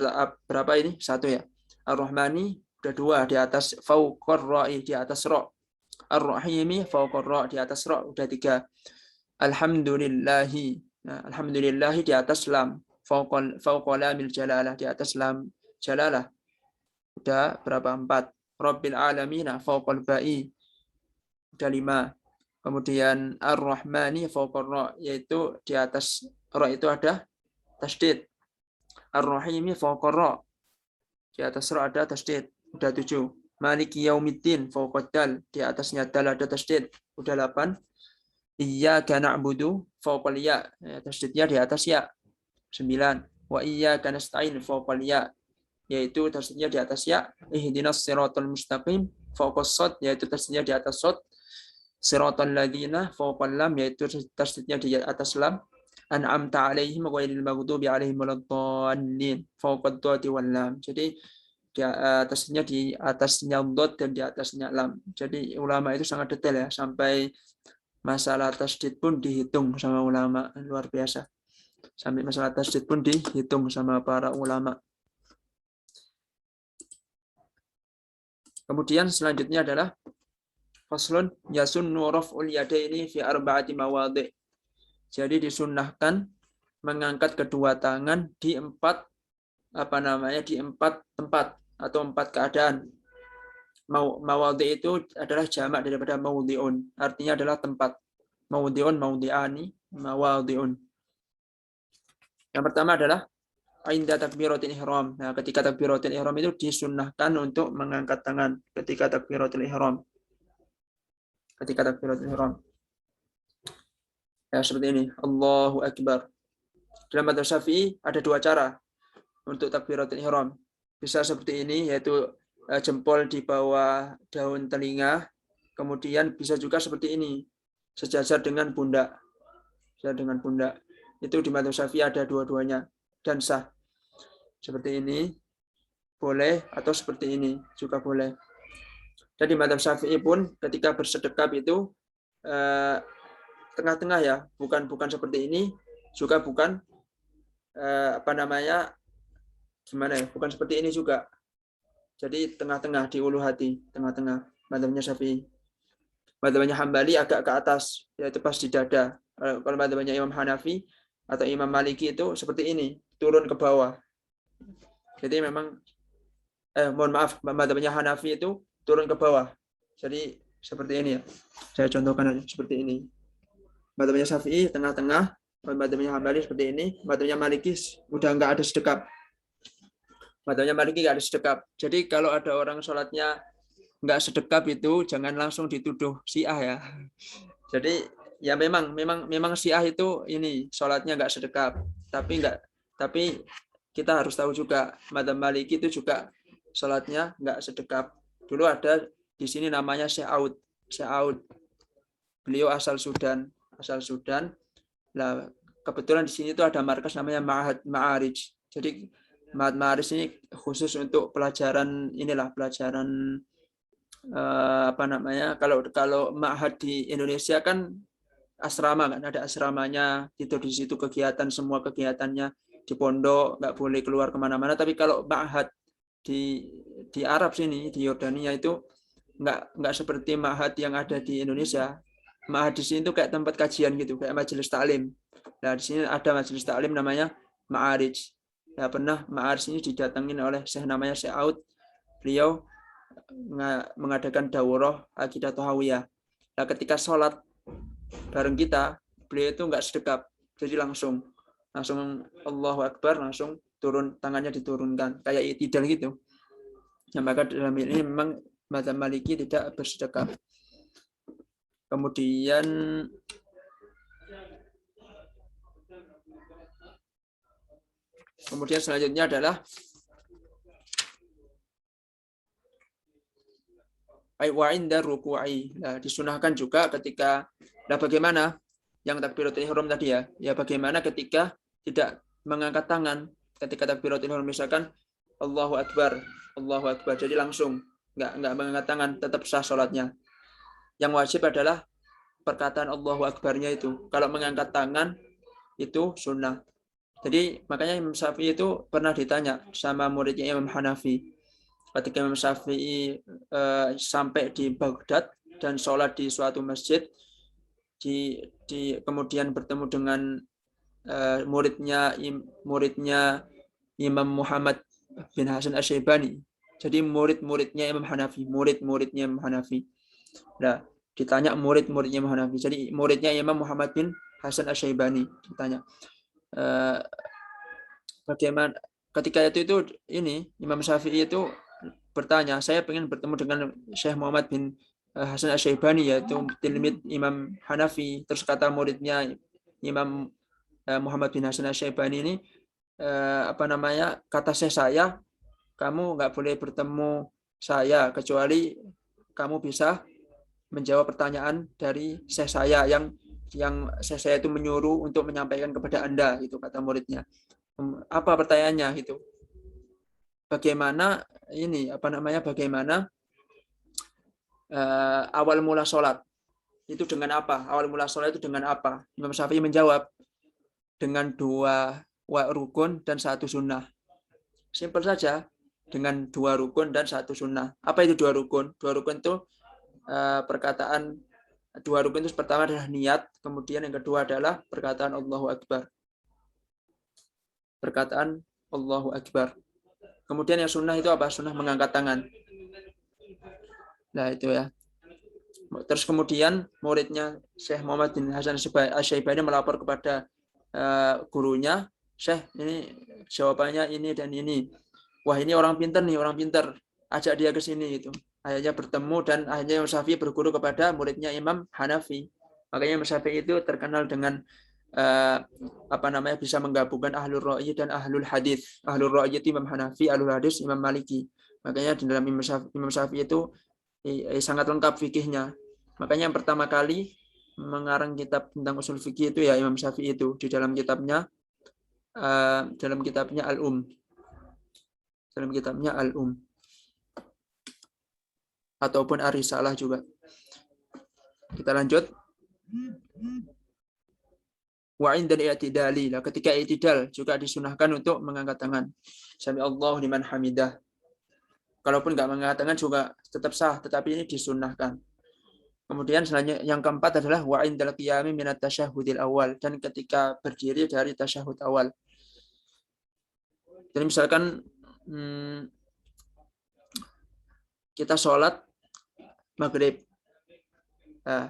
berapa ini? 1 ya. Ar-Rahmani udah 2, di atas fauqar ra'i, di atas ra. Ar-Rahimi fauqar ra, di atas ra, udah 3. Alhamdulillahi, nah, alhamdulillahi di atas lam, fauqa lamil jalalah, di atas lam jalalah, udah berapa? 4. Rabbil alamin fauqal ba'i, udah 5. Kemudian Ar-Rahmani fauqar ra, yaitu di atas ra itu ada tasdid. Ar-Rahimi fauqar ra, di atas ra ada tasdid, udah 7. Maliki Yaumiddin fauqad dal, di atasnya dal ada tasdid, udah 8. Iyyaka na'budu fauqal ya, tasdidnya di atas ya, 9. Wa iyyaka nasta'in fauqal ya, yaitu tasdidnya di atas ya. Ihdinas siratal mustaqim fauqas shad, yaitu tasdidnya di atas shad. Siratal ladzina fauqal lam, yaitu tasdidnya di atas lam. An'amta 'alaihim ghairil maghdubi 'alaihim waladdallin fauqad dhati wal lam. Jadi di atasnya di atasnya dot dan di atasnya lam. Jadi ulama itu sangat detail ya, sampai masalah tasdid pun dihitung sama ulama, luar biasa. Sampai masalah tasdid pun dihitung sama para ulama. Kemudian selanjutnya adalah faslun yasunnu raf'ul yadaini fi arba'ati mawadhi'. Jadi disunnahkan mengangkat kedua tangan di 4 di 4 tempat atau 4 keadaan. Mawadhi itu adalah jamak daripada maudhi'un, artinya adalah tempat. Maudhi'un, maudhi'ani, mawadhi'un. Yang pertama adalah inda takbiratul ihram. Nah, ketika takbiratul ihram itu disunnahkan untuk mengangkat tangan ketika takbiratul ihram. Ketika takbiratul ihram. Ya, seperti ini. Allahu Akbar. Dalam madzhab Syafi'i ada 2 cara untuk takbiratul ihram. Bisa seperti ini, yaitu jempol di bawah daun telinga, kemudian bisa juga seperti ini, sejajar dengan pundak. Sejajar dengan pundak. Itu di madzhab Syafi'i ada dua-duanya dan sah. Seperti ini boleh atau seperti ini juga boleh. Jadi madzhab Syafi'i pun ketika bersedekap itu tengah-tengah ya, bukan seperti ini, juga bukan gimana ya, bukan seperti ini juga. Jadi tengah-tengah di ulu hati, tengah-tengah. Madzhabnya Syafi'i. Madzhabnya Hambali agak ke atas, yaitu pas di dada. Kalau madzhabnya Imam Hanafi atau Imam Maliki itu seperti ini, turun ke bawah. Jadi memang mohon maaf, madzhabnya Hanafi itu turun ke bawah. Jadi seperti ini ya. Saya contohkan aja seperti ini. Madzhabnya Syafi'i tengah-tengah, madzhabnya Hambali seperti ini, madzhabnya Maliki udah nggak ada sedekap. Madzhabnya Maliki nggak ada sedekap. Jadi kalau ada orang sholatnya nggak sedekap itu jangan langsung dituduh Syiah ya. Jadi ya memang Syiah itu ini sholatnya nggak sedekap. Tapi kita harus tahu juga madzhab Maliki itu juga sholatnya nggak sedekap. Dulu ada di sini namanya Syekh Aud. Beliau asal Sudan. Nah, kebetulan di sini itu ada markas namanya Ma'had Ma'arij. Jadi Ma'had Ma'arij ini khusus untuk pelajaran kalau Ma'had di Indonesia kan asrama kan, ada asramanya, itu di situ semua kegiatannya di pondok, nggak boleh keluar kemana-mana. Tapi kalau Ma'had di Arab sini, di Yordania itu nggak seperti Ma'had yang ada di Indonesia. Ma'had di sini itu kayak tempat kajian gitu, kayak majelis taklim. Nah, di sini ada majelis taklim namanya Ma'arij. Ya, pernah Ma'arij ini didatangin oleh Syekh namanya Syekh Aud. Beliau mengadakan daurah akidah Tahawiyah. Nah, ketika sholat bareng kita, beliau itu nggak sedekap. Jadi langsung Allahu Akbar, langsung tangannya diturunkan. Kayak itidal gitu. Nah, maka dalam ini memang madzhab Maliki tidak bersedekap. Kemudian selanjutnya adalah wa inda ruku'i. Nah, disunahkan juga ketika bagaimana yang takbiratul ihram tadi ya. Ya bagaimana ketika tidak mengangkat tangan ketika takbiratul ihram, misalkan Allahu Akbar. Jadi langsung enggak mengangkat tangan, tetap sah salatnya. Yang wajib adalah perkataan Allahu Akbar-nya itu. Kalau mengangkat tangan itu sunnah. Jadi makanya Imam Syafi'i itu pernah ditanya sama muridnya Imam Hanafi. Ketika Imam Syafi'i sampai di Baghdad dan sholat di suatu masjid, kemudian bertemu dengan muridnya Imam Muhammad bin Hasan Asy-Syaibani. Jadi murid-muridnya Imam Hanafi. Nah, ditanya murid-muridnya Imam Hanafi. Jadi muridnya Imam Muhammad bin Hasan Asy-Syaibani ditanya bagaimana ketika itu ini Imam Syafi'i itu bertanya, saya ingin bertemu dengan Syekh Muhammad bin Hasan Asy-Syaibani, yaitu tilmid Imam Hanafi. Terus kata muridnya Imam Muhammad bin Hasan Asy-Syaibani ini kata saya, kamu nggak boleh bertemu saya kecuali kamu bisa menjawab pertanyaan dari Syekh saya yang Syekh saya itu menyuruh untuk menyampaikan kepada Anda, itu kata muridnya. Apa pertanyaannya gitu? Bagaimana awal mula sholat itu dengan apa? Awal mula sholat itu dengan apa? Imam Syafi'i menjawab dengan 2 rukun dan 1 sunnah. Simpel saja, dengan 2 rukun dan 1 sunnah. Apa itu 2 rukun? 2 rukun itu perkataan. 2 rukun itu pertama adalah niat, kemudian yang kedua adalah perkataan Allahu Akbar. Perkataan Allahu Akbar. Kemudian yang sunnah itu apa? Sunnah mengangkat tangan. Nah itu ya. Terus kemudian muridnya Syekh Muhammad bin Hasan Asy-Syaibani melapor kepada gurunya, Syekh ini jawabannya ini dan ini. Wah ini orang pintar nih, orang pintar. Ajak dia ke sini gitu. Akhirnya bertemu dan akhirnya Imam Syafi'i berguru kepada muridnya Imam Hanafi. Makanya Imam Syafi'i itu terkenal dengan bisa menggabungkan ahlul ra'yi dan ahlul hadis. Ahlul ra'yi itu Imam Hanafi, ahlul hadis Imam Maliki. Makanya di dalam Imam Syafi'i itu sangat lengkap fikihnya. Makanya yang pertama kali mengarang kitab tentang usul fikih itu ya Imam Syafi'i itu di dalam kitabnya Al-Um. Dalam kitabnya Al-Um. Ataupun Ar-Risalah juga. Kita lanjut. Wa indal i'tidali, ketika i'tidal juga disunahkan untuk mengangkat tangan. Sami Allahu liman hamidah. Kalaupun nggak mengangkat tangan juga tetap sah, tetapi ini disunahkan. Kemudian selanjutnya yang keempat adalah wa indal qiyami minat tasyahhudil awal, dan ketika berdiri dari tasyahud awal. Jadi misalkan kita sholat maghrib,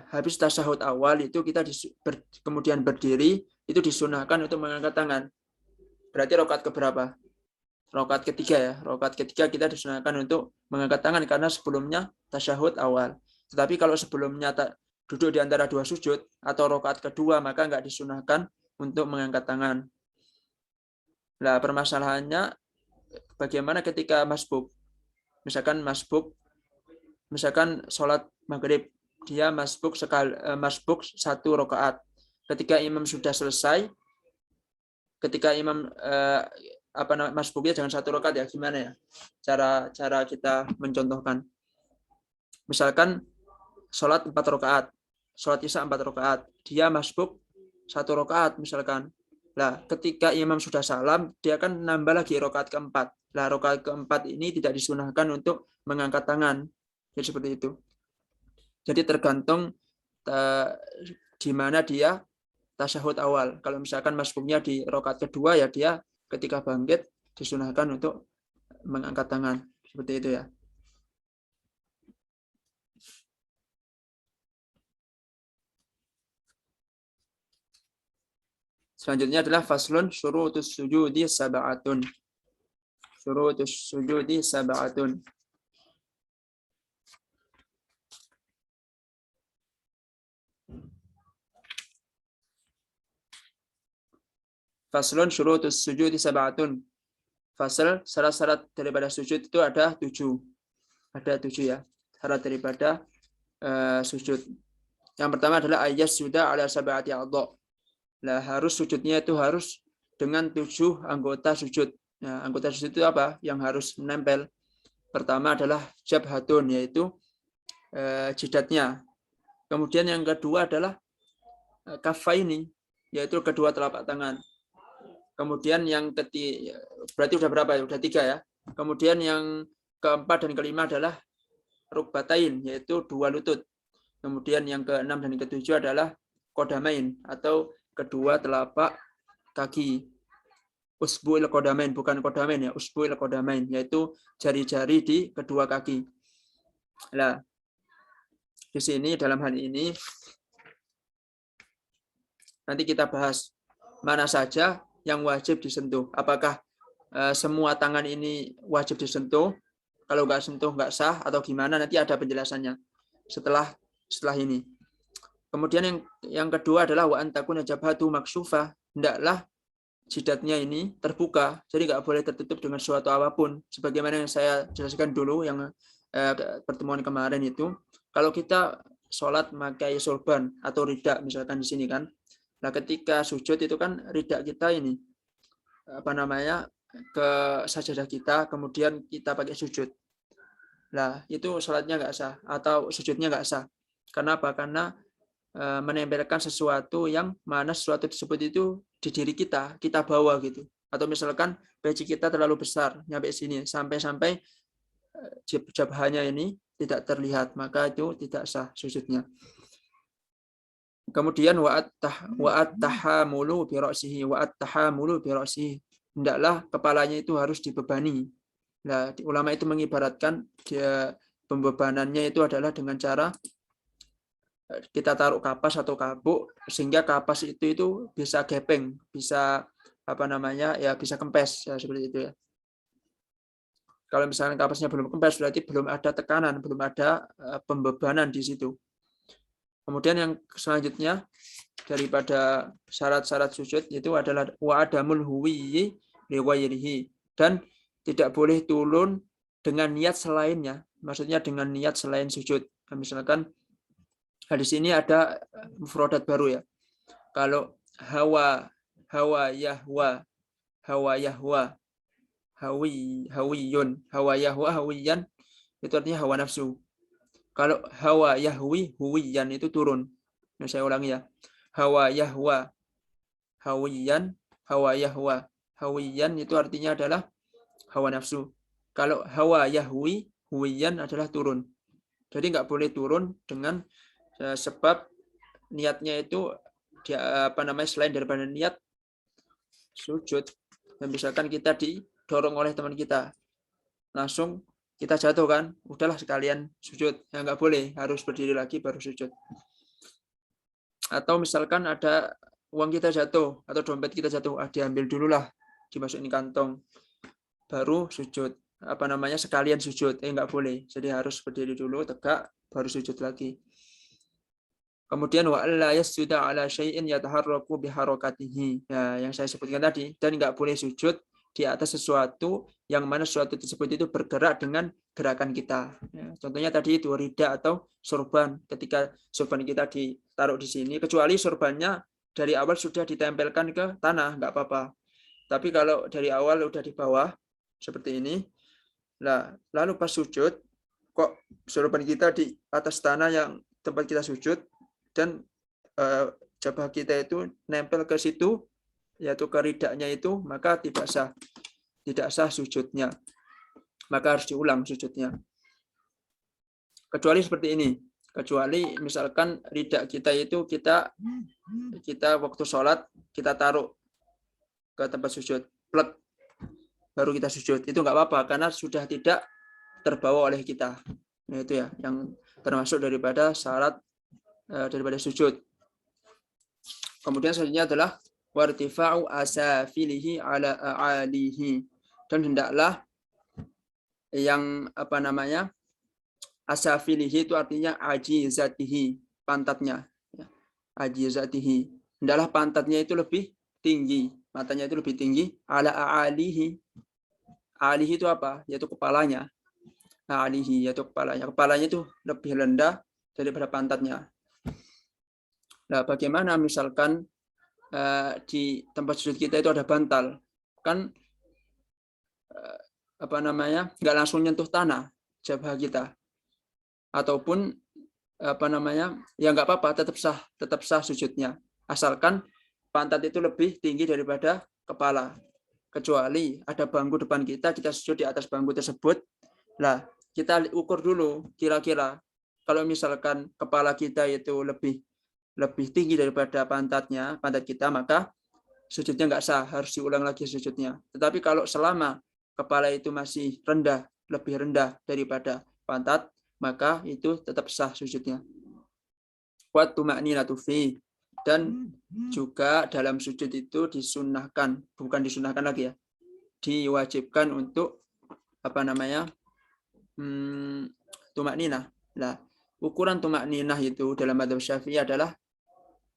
habis tasyahud awal itu kita kemudian berdiri, itu disunahkan untuk mengangkat tangan. Berarti rakaat keberapa? Rakaat ketiga ya. Rakaat ketiga kita disunahkan untuk mengangkat tangan karena sebelumnya tasyahud awal. Tetapi kalau sebelumnya duduk di antara dua sujud atau rakaat kedua, maka nggak disunahkan untuk mengangkat tangan. Nah, permasalahannya bagaimana ketika masbuk? Misalkan sholat maghrib, dia masbuk satu rakaat. Ketika imam sudah selesai, ketika imam masbuknya jangan satu rakaat ya, gimana ya? Cara kita mencontohkan. Misalkan sholat 4 rakaat, sholat isya 4 rakaat, dia masbuk 1 rakaat misalkan. Nah, ketika imam sudah salam, dia akan nambah lagi rakaat keempat. Nah, rakaat keempat ini tidak disunahkan untuk mengangkat tangan. Jadi seperti itu. Jadi tergantung di mana dia tasyahud awal. Kalau misalkan masbuknya di rakaat kedua, ya dia ketika bangkit disunahkan untuk mengangkat tangan. Seperti itu ya. Selanjutnya adalah faslun syurutus sujudi sab'atun. Syurutus sujudi sab'atun. Faslun syurutus sujudi sab'atun. Fasal syarat-syarat daripada sujud itu ada 7. Ada 7 ya. Syarat daripada sujud. Yang pertama adalah ayat sudah ala sab'ati a'dha. Nah, harus sujudnya itu harus dengan 7 anggota sujud. Nah, anggota sujud itu apa? Yang harus menempel. Pertama adalah jabhatun, yaitu jidatnya. Kemudian yang kedua adalah kafaini, yaitu kedua telapak tangan. Kemudian yang ketiga, berarti udah berapa ya? Udah 3 ya. Kemudian yang keempat dan kelima adalah rukbatain, yaitu 2 lutut. Kemudian yang keenam dan ketujuh adalah qadamain, atau kedua telapak kaki. Usbu'il qadamain, bukan qadamain ya, usbu'il qadamain, yaitu jari-jari di kedua kaki. Nah, di sini dalam hal ini nanti kita bahas mana saja yang wajib disentuh. Apakah semua tangan ini wajib disentuh? Kalau nggak sentuh nggak sah atau gimana? Nanti ada penjelasannya setelah ini. Kemudian yang kedua adalah wa antakuna jabhatu maksufah. Hendaklah jidatnya ini terbuka, jadi nggak boleh tertutup dengan suatu apapun. Sebagaimana yang saya jelaskan dulu yang pertemuan kemarin itu, kalau kita sholat pakai sorban atau ridak misalkan di sini kan. Nah, ketika sujud itu kan ridak kita ini ke sajadah kita, kemudian kita pakai sujud. Nah, itu sholatnya nggak sah atau sujudnya nggak sah. Kenapa? Karena menempelkan sesuatu yang mana sesuatu tersebut itu di diri kita bawa gitu. Atau misalkan peci kita terlalu besar nyampe sini sampai jabhanya ini tidak terlihat, maka itu tidak sah sujudnya. Kemudian wa'at tahamulu bi ra'sihi. hendaklah kepalanya itu harus dibebani. Nah, ulama itu mengibaratkan dia pembebanannya itu adalah dengan cara kita taruh kapas atau kabuk sehingga kapas itu bisa gepeng, bisa apa namanya ya bisa kempes ya, seperti itu ya. Kalau misalnya kapasnya belum kempes berarti belum ada tekanan, belum ada pembebanan di situ. Kemudian yang selanjutnya daripada syarat-syarat sujud itu adalah wa adamul huwiyyi li ghairihi, dan tidak boleh turun dengan niat selainnya. Maksudnya dengan niat selain sujud. Nah, misalkan di sini ada mufradat baru ya. Kalau hawa yahwa, hawa yahwa, hawiyun, hawa yahwa, hawiyan, itu artinya hawa nafsu. Kalau hawa yahwi, huwiyan itu turun. Nah, saya ulangi ya. Hawa yahwa, hawiyan, hawa yahwa, hawiyan itu artinya adalah hawa nafsu. Kalau hawa yahwi, huwiyan adalah turun. Jadi nggak boleh turun dengan sebab niatnya itu selain daripada niat sujud. Dan misalkan kita didorong oleh teman kita, langsung kita jatuh kan, udahlah sekalian sujud. Ya nggak boleh, harus berdiri lagi baru sujud. Atau misalkan ada uang kita jatuh atau dompet kita jatuh, diambil dulu lah, dimasukin kantong, baru sujud. Sekalian sujud, nggak boleh. Jadi harus berdiri dulu tegak, baru sujud lagi. Kemudian wa alla yasjuda ala syai'in yataharraku biharakatihi. Ya, yang saya sebutkan tadi, dan nggak boleh sujud di atas sesuatu yang mana sesuatu tersebut itu bergerak dengan gerakan kita. Ya, contohnya tadi itu rida atau sorban. Ketika sorban kita ditaruh di sini, kecuali sorbannya dari awal sudah ditempelkan ke tanah, nggak apa-apa. Tapi kalau dari awal udah di bawah seperti ini, lalu pas sujud kok sorban kita di atas tanah yang tempat kita sujud, dan jabah kita itu nempel ke situ, yaitu ke ridaknya itu, maka tidak sah sujudnya. Maka harus diulang sujudnya. Kecuali seperti ini. Kecuali misalkan ridak kita itu kita waktu sholat kita taruh ke tempat sujud, plek, baru kita sujud. Itu nggak apa-apa karena sudah tidak terbawa oleh kita. Nah, itu ya yang termasuk daripada syarat daripada sujud. Kemudian selanjutnya adalah wartifa'u asafilihi ala a'alihi, dan hendaklah yang asafilihi itu artinya ajizatihi, pantatnya, ajizatihi, hendaklah pantatnya itu lebih tinggi, matanya itu lebih tinggi, ala a'alihi. Alihi itu apa? Yaitu kepalanya. Alihi yaitu kepalanya. Kepalanya itu lebih rendah daripada pantatnya. Nah, bagaimana misalkan di tempat sujud kita itu ada bantal, kan nggak langsung nyentuh tanah jabah kita, ataupun ya nggak apa-apa, tetap sah sujudnya, asalkan pantat itu lebih tinggi daripada kepala. Kecuali ada bangku depan kita sujud di atas bangku tersebut, kita ukur dulu kira-kira kalau misalkan kepala kita itu lebih tinggi daripada pantat kita, maka sujudnya nggak sah, harus diulang lagi sujudnya. Tetapi kalau selama kepala itu masih lebih rendah daripada pantat, maka itu tetap sah sujudnya. Wa tuma'ninatu fi, dan juga dalam sujud itu disunahkan, bukan disunahkan lagi ya, diwajibkan untuk tuma'ninah. Ukuran tuma'ninah itu dalam madzhab Syafi'i adalah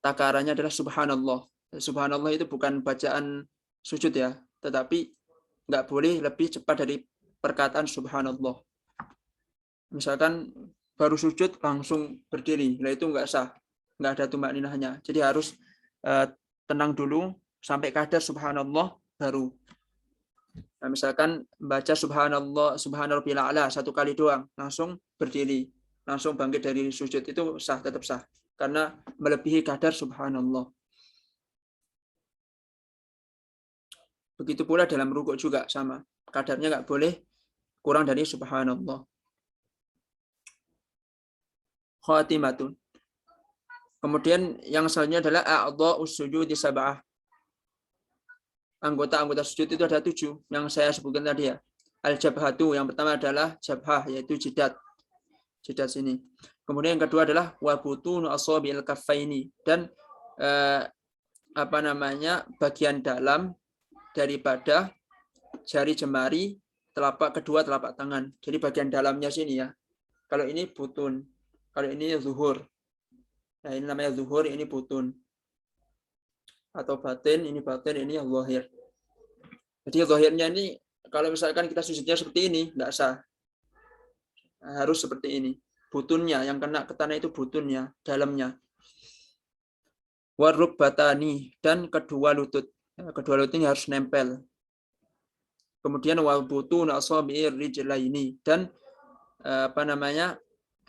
takarannya adalah subhanallah. Subhanallah itu bukan bacaan sujud ya, tetapi nggak boleh lebih cepat dari perkataan subhanallah. Misalkan baru sujud langsung berdiri, itu nggak sah, nggak ada tumakninahnya. Jadi harus tenang dulu sampai kadar subhanallah baru. Nah, misalkan baca subhanallah, subhanarabbil a'la 1 kali doang, langsung berdiri, langsung bangkit dari sujud, itu sah, tetap sah. Karena melebihi kadar subhanallah. Begitu pula dalam rukuk juga sama. Kadarnya nggak boleh kurang dari subhanallah. Khatimatun. Kemudian yang selanjutnya adalah a'dha'us sujudi sab'ah. anggota-anggota sujud itu ada 7 yang saya sebutkan tadi ya. Al-jabhatu, yang pertama adalah jabhah, yaitu jidat sini. Kemudian yang kedua adalah wabutunu asabil kaffaini, dan bagian dalam daripada jari jemari kedua telapak tangan. Jadi bagian dalamnya sini ya. Kalau ini butun, kalau ini zuhur. Nah, ini namanya zuhur, ini butun. Atau batin, ini zahir. Jadi zahirnya ini kalau misalkan kita sujudnya seperti ini, enggak sah. Harus seperti ini. Butunnya, yang kena ke tanah itu butunnya, dalamnya. Warubbatani, dan kedua lutut. Kedua lutut ini harus nempel. Kemudian wabutun asabi'ir rijlaini, dan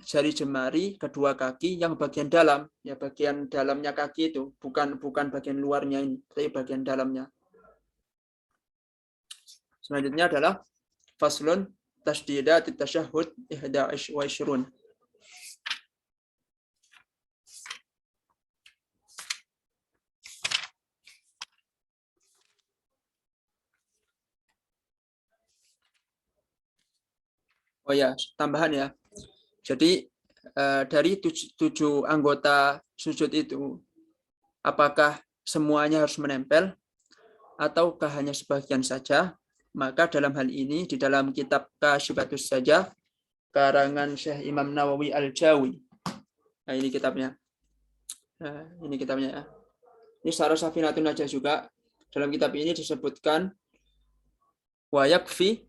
jari jemari kedua kaki yang bagian dalam, ya bagian dalamnya kaki itu, bukan bagian luarnya ini, tapi bagian dalamnya. Selanjutnya adalah faslun tasdidat tasyahhud 21. Oh ya, tambahan ya. Jadi dari 7 anggota sujud itu, apakah semuanya harus menempel ataukah hanya sebagian saja? Maka dalam hal ini di dalam kitab Kasyifatus Sajah karangan Syekh Imam Nawawi Al-Jawi. Nah, ini kitabnya. Ya. Ini Syarah Safinatun Najah juga. Dalam kitab ini disebutkan wa yakfi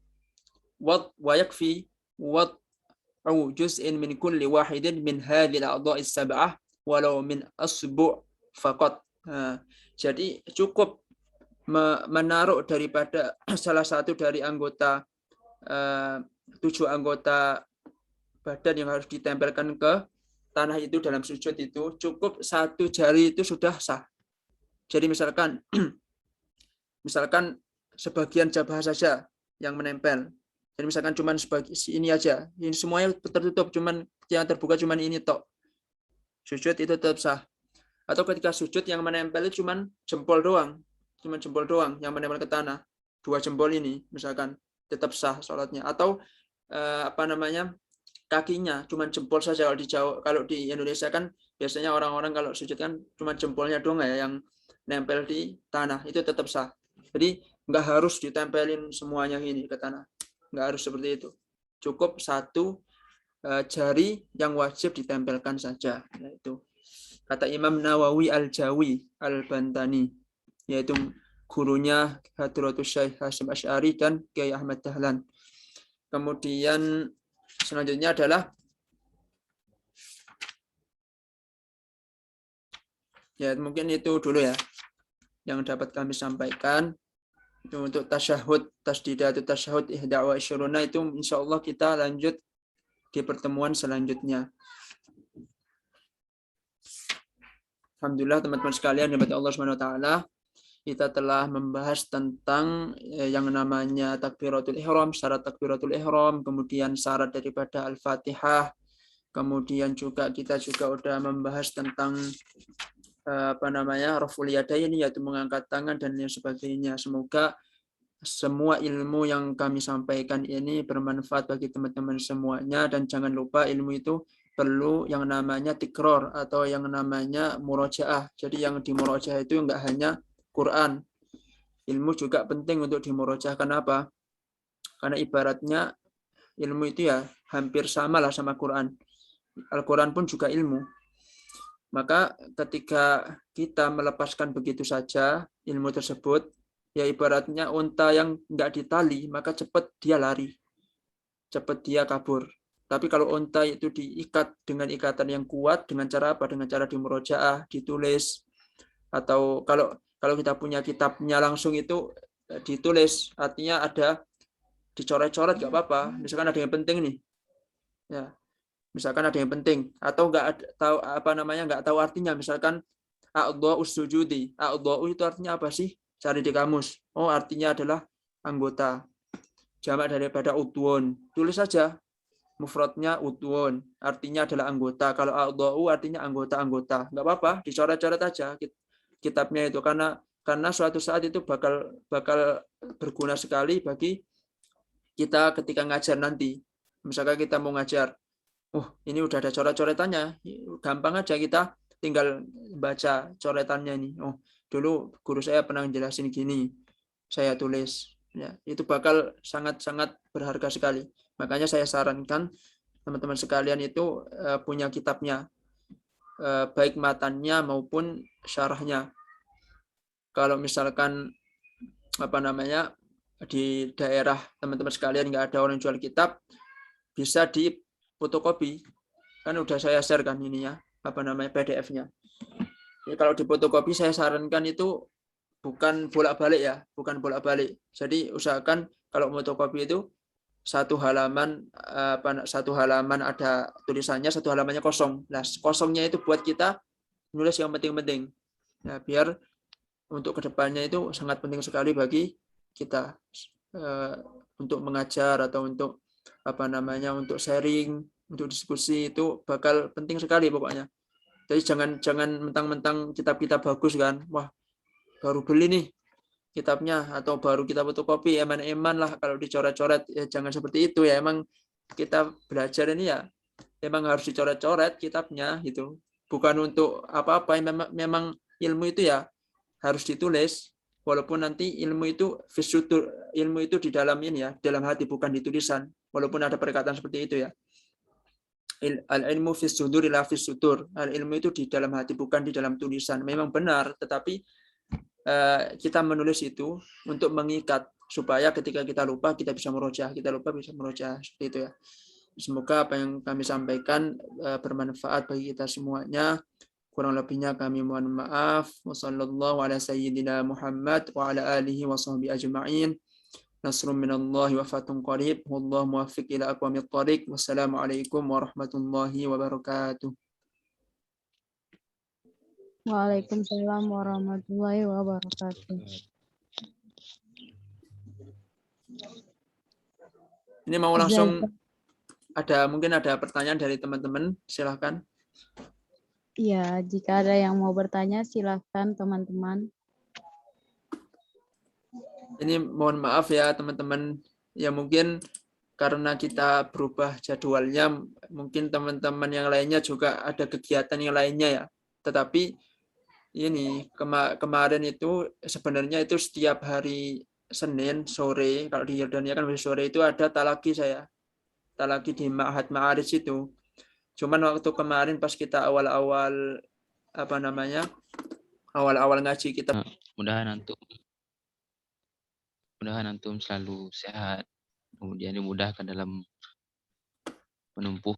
juz'in min kulli wahidin min hadhil a'dha'is sab'ah walau min asbu' faqat. Jadi cukup menaruh daripada salah satu dari anggota 7 anggota badan yang harus ditempelkan ke tanah itu dalam sujud itu, cukup 1 jari itu sudah sah. Jadi misalkan sebagian jabah saja yang menempel. Jadi misalkan cuman ini aja, ini semuanya tertutup, cuman yang terbuka cuman ini tok. Sujud itu tetap sah. Atau ketika sujud yang menempel itu cuman jempol doang yang menempel ke tanah. 2 jempol ini misalkan tetap sah sholatnya. Atau kakinya cuman jempol saja. Kalau di Indonesia kan biasanya orang-orang kalau sujud kan cuman jempolnya doang ya yang nempel di tanah, itu tetap sah. Jadi nggak harus ditempelin semuanya ini ke tanah. Nggak harus seperti itu. Cukup 1 jari yang wajib ditempelkan saja. Yaitu kata Imam Nawawi Al-Jawi Al-Bantani, yaitu gurunya Hadratus Syekh Hasyim Asy'ari dan Kiai Ahmad Dahlan. Kemudian selanjutnya adalah ya mungkin itu dulu ya yang dapat kami sampaikan. Itu untuk tasyahud, tasdidatut tasyahud 21 itu insyaallah kita lanjut di pertemuan selanjutnya. Alhamdulillah teman-teman sekalian, dirahmati Allah Subhanahu wa taala, kita telah membahas tentang yang namanya takbiratul ihram, syarat takbiratul ihram, kemudian syarat daripada Al-Fatihah. Kemudian juga kita udah membahas tentang raf'ul yadaini, yaitu mengangkat tangan dan lain sebagainya. Semoga semua ilmu yang kami sampaikan ini bermanfaat bagi teman-teman semuanya, dan jangan lupa ilmu itu perlu yang namanya tikror atau yang namanya murojaah. Jadi yang dimurojaah itu enggak hanya Quran. Ilmu juga penting untuk dimurojaah. Kenapa? Karena ibaratnya ilmu itu ya hampir sama lah sama Quran. Al-Quran pun juga ilmu. Maka ketika kita melepaskan begitu saja ilmu tersebut, ya ibaratnya unta yang enggak ditali, maka cepat dia lari. Cepat dia kabur. Tapi kalau unta itu diikat dengan ikatan yang kuat, dengan cara apa? Dengan cara dimurojaah, ditulis. Atau kalau kita punya kitabnya langsung itu ditulis, artinya ada dicoret-coret nggak apa-apa. Misalkan ada yang penting nih, ya. Misalkan ada yang penting, atau nggak tahu artinya. Misalkan a'dha'u sujudi, a'dha'u itu artinya apa sih? Cari di kamus. Oh, artinya adalah anggota. Jamak daripada udwun. Tulis saja. Mufradnya udwun, artinya adalah anggota. Kalau a'dha'u artinya anggota-anggota. Nggak apa-apa, dicoret-coret aja kitabnya itu, karena karena suatu saat itu bakal berguna sekali bagi kita ketika ngajar nanti. Misalkan kita mau ngajar, oh ini udah ada coret-coretannya, gampang aja kita tinggal baca coretannya ini. Oh dulu guru saya pernah jelasin gini, saya tulis. Ya, itu bakal sangat-sangat berharga sekali. Makanya saya sarankan teman-teman sekalian itu punya kitabnya, baik matannya maupun syarahnya. Kalau misalkan di daerah teman-teman sekalian nggak ada orang jual kitab, bisa di fotokopi. Kan udah saya share kan ininya, PDF-nya. Jadi kalau di fotokopi saya sarankan itu bukan bolak-balik ya, bukan bolak-balik. Jadi usahakan kalau fotokopi itu satu halaman ada tulisannya, satu halamannya kosong. Nah, kosongnya itu buat kita nulis yang penting-penting. Nah, biar untuk kedepannya itu sangat penting sekali bagi kita untuk mengajar atau untuk untuk sharing, untuk diskusi itu bakal penting sekali pokoknya. Jadi jangan mentang-mentang kitab-kitab bagus kan, wah baru beli nih kitabnya atau baru kita fotokopi eman-eman lah kalau dicoret-coret, ya jangan seperti itu ya. Emang kita belajar ini ya memang harus dicoret-coret kitabnya gitu, bukan untuk apa-apa. Memang ilmu itu ya harus ditulis, walaupun nanti ilmu itu fisudur, ilmu itu di dalam ini ya, dalam hati bukan di tulisan, walaupun ada perkataan seperti itu ya. Al ilmu fisudur ila fisudur, al ilmu itu di dalam hati bukan di dalam tulisan. Memang benar, tetapi kita menulis itu untuk mengikat supaya ketika kita lupa kita bisa merojaah, seperti itu ya. Semoga apa yang kami sampaikan bermanfaat bagi kita semuanya. Kurang lebihnya kami mohon maaf. Wassallallahu ala sayyidina Muhammad wa ala alihi wa sahbihi ajma'in. Nasrun minallahi wa fatun qarib. Wallahu muwaffiq ila aqwamit thariq. Wassalamualaikum warahmatullahi wabarakatuh. Waalaikumsalam warahmatullahi wabarakatuh. Ini mau langsung mungkin ada pertanyaan dari teman-teman, silahkan. Iya, jika ada yang mau bertanya silahkan teman-teman. Ini mohon maaf ya teman-teman, ya mungkin karena kita berubah jadwalnya, mungkin teman-teman yang lainnya juga ada kegiatan yang lainnya ya. Tetapi ini kemarin itu sebenarnya itu setiap hari Senin sore, kalau di Yordania kan sore itu ada talaki di Ma'had Ma'arij itu. Cuman waktu kemarin pas kita awal-awal ngaji kita, mudahan antum selalu sehat, kemudian dimudahkan dalam menempuh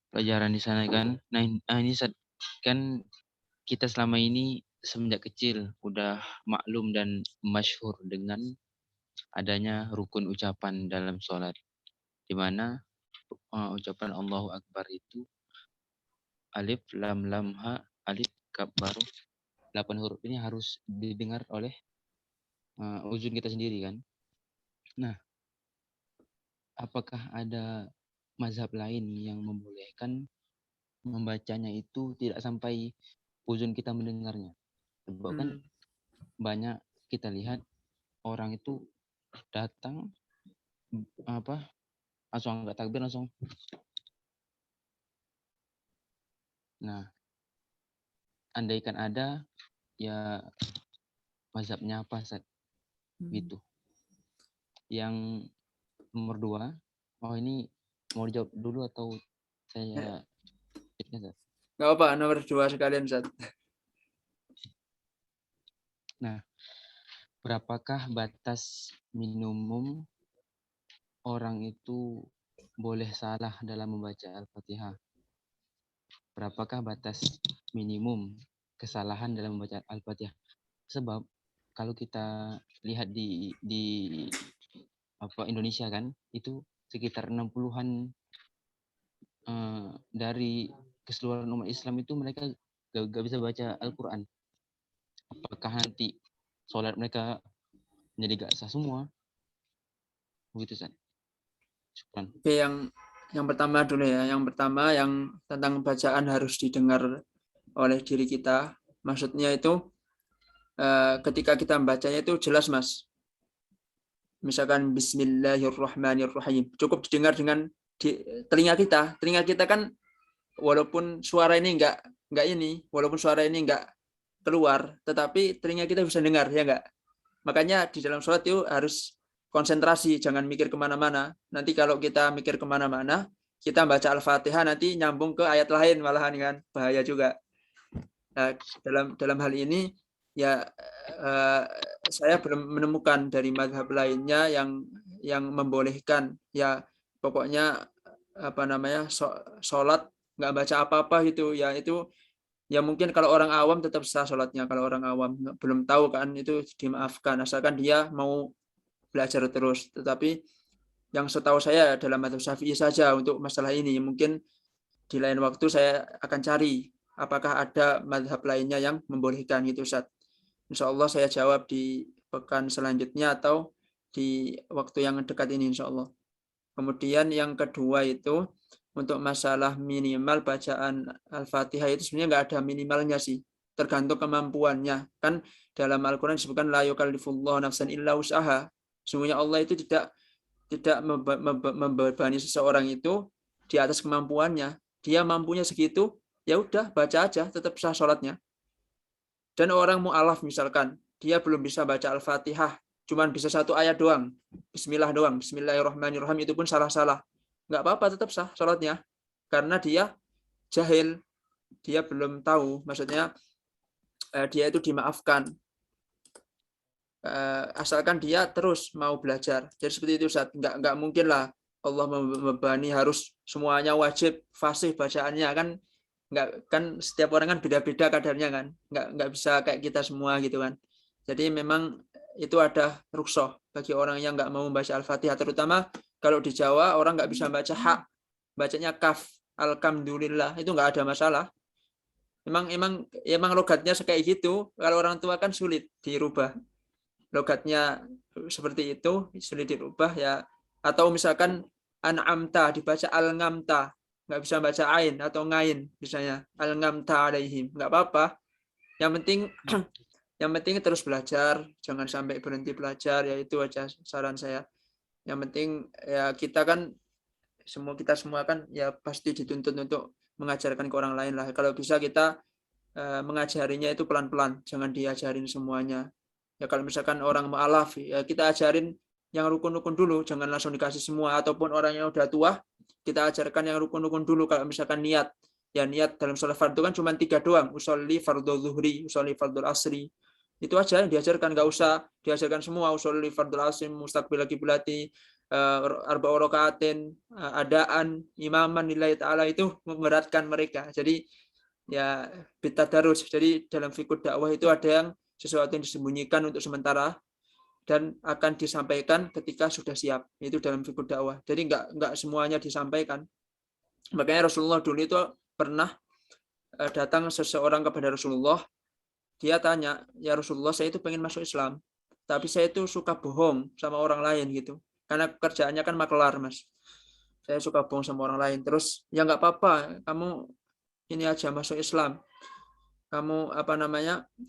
pelajaran di sana kan. Nah ini kan kita selama ini semenjak kecil udah maklum dan masyhur dengan adanya rukun ucapan dalam sholat, di mana ucapan Allahu Akbar itu alif lam lam ha alif kaf baru 8 huruf ini harus didengar oleh uzun kita sendiri kan. Nah, apakah ada mazhab lain yang membolehkan membacanya itu tidak sampai uzun kita mendengarnya? Sebab kan banyak kita lihat orang itu datang langsung angkat takbir langsung. Nah, andaikan ada ya mazhabnya apa Ustaz? Gitu. Yang nomor 2, ini mau dijawab dulu atau saya nggak apa, nomor 2 sekalian Ustaz. Nah, berapakah batas minimum orang itu boleh salah dalam membaca Al-Fatihah? Berapakah batas minimum kesalahan dalam membaca Al-Fatihah? Sebab kalau kita lihat di Indonesia kan, itu sekitar 60-an dari keseluruhan umat Islam itu mereka gak bisa baca Al-Quran. Apakah nanti sholat mereka menjadi gak sah semua? Begitu San. Oke, yang pertama dulu ya. Yang pertama yang tentang bacaan harus didengar oleh diri kita. Maksudnya itu ketika kita membacanya itu jelas, Mas. Misalkan Bismillahirrahmanirrahim, cukup didengar dengan telinga kita. Telinga kita kan walaupun suara ini walaupun suara ini enggak keluar, tetapi telinga kita bisa dengar, ya enggak? Makanya di dalam sholat itu harus konsentrasi, jangan mikir kemana-mana. Nanti kalau kita mikir kemana-mana, kita baca Al-Fatihah nanti nyambung ke ayat lain malahan kan, bahaya juga. Nah, dalam hal ini ya saya belum menemukan dari mazhab lainnya yang membolehkan, ya pokoknya sholat nggak baca apa-apa gitu ya. Itu ya mungkin kalau orang awam tetap sah sholatnya, kalau orang awam belum tahu kan itu dimaafkan asalkan dia mau belajar terus. Tetapi yang setahu saya dalam mazhab Syafi'i saja untuk masalah ini. Mungkin di lain waktu saya akan cari apakah ada mazhab lainnya yang membolehkan gitu, Ustaz. Insya Allah saya jawab di pekan selanjutnya atau di waktu yang dekat ini insya Allah. Kemudian yang kedua itu untuk masalah minimal bacaan Al-Fatihah itu sebenarnya nggak ada minimalnya sih, tergantung kemampuannya. Kan dalam Al-Quran disebutkan la yukallifullahu nafsan illa wus'aha. Sesungguhnya Allah itu tidak membebani seseorang itu di atas kemampuannya. Dia mampunya segitu, ya udah baca aja, tetap sah sholatnya. Dan orang mu'alaf misalkan, dia belum bisa baca Al-Fatihah, cuman bisa satu ayat doang, Bismillah doang, Bismillahirrahmanirrahim, itu pun salah-salah. Nggak apa-apa, tetap sah sholatnya. Karena dia jahil, dia belum tahu, maksudnya dia itu dimaafkan. Asalkan dia terus mau belajar. Jadi seperti itu, Ustaz. Nggak mungkin lah Allah membebani harus semuanya wajib fasih bacaannya, kan setiap orang kan beda-beda kadarnya kan, nggak bisa kayak kita semua gitu kan. Jadi memang itu ada rukhsah bagi orang yang nggak mau membaca Al-Fatihah, terutama kalau di Jawa orang nggak bisa baca hak, bacanya kaf, alhamdulillah, itu nggak ada masalah. Emang logatnya kayak gitu. Kalau orang tua kan sulit dirubah logatnya, seperti itu sulit dirubah ya. Atau misalkan an'amta dibaca al-ngamta, nggak bisa baca ain atau ngain misalnya, al-ngamta alaihim, nggak apa-apa. Yang penting terus belajar, jangan sampai berhenti belajar, ya itu aja saran saya. Yang penting ya kita semua kan ya pasti dituntut untuk mengajarkan ke orang lain lah. Kalau bisa kita mengajarinya itu pelan-pelan, jangan diajarin semuanya. Ya kalau misalkan orang mu'alaf, ya kita ajarin yang rukun-rukun dulu, jangan langsung dikasih semua. Ataupun orang yang udah tua, kita ajarkan yang rukun-rukun dulu. Kalau misalkan niat dalam sholat fardu kan cuma 3 doang, usolli fardhu zuhri, usolli fardhu asri, itu aja yang diajarkan, nggak usah diajarkan semua. Usolli fardhu asri, mustaqbil qiblati, arba'u rakaatin, adaan, imaman lillahi ta'ala, itu memberatkan mereka. Jadi ya bitadarus. Jadi dalam fikih dakwah itu ada yang sesuatu yang disembunyikan untuk sementara dan akan disampaikan ketika sudah siap. Itu dalam fikih dakwah. Jadi enggak semuanya disampaikan. Makanya Rasulullah dulu itu pernah datang seseorang kepada Rasulullah. Dia tanya, ya Rasulullah, saya itu pengen masuk Islam, tapi saya itu suka bohong sama orang lain gitu. Karena kerjaannya kan makelar, Mas. Saya suka bohong sama orang lain. Terus ya nggak apa-apa, kamu ini aja masuk Islam. Kamu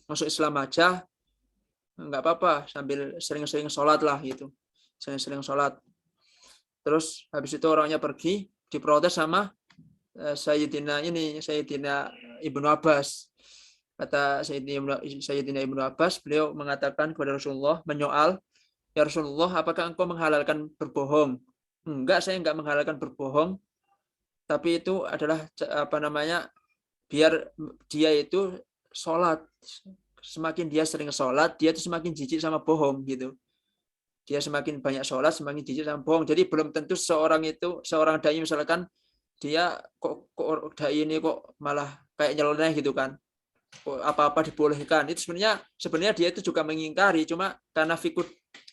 masuk Islam aja, nggak apa-apa, sambil sering-sering sholat lah gitu, sering-sering sholat. Terus habis itu orangnya pergi, diprotes sama Sayyidina Ibnu Abbas. Kata Sayyidina Ibnu Abbas, beliau mengatakan kepada Rasulullah, menyoal, ya Rasulullah, apakah engkau menghalalkan berbohong? Enggak, saya enggak menghalalkan berbohong, tapi itu adalah biar dia itu sholat. Semakin dia sering sholat, dia itu semakin jijik sama bohong gitu. Dia semakin banyak sholat, semakin jijik sama bohong. Jadi belum tentu seorang dai misalkan, dia kok dai ini kok malah kayak nyeleneh gitu kan, kok apa-apa dibolehkan. Itu sebenarnya dia itu juga mengingkari, cuma karena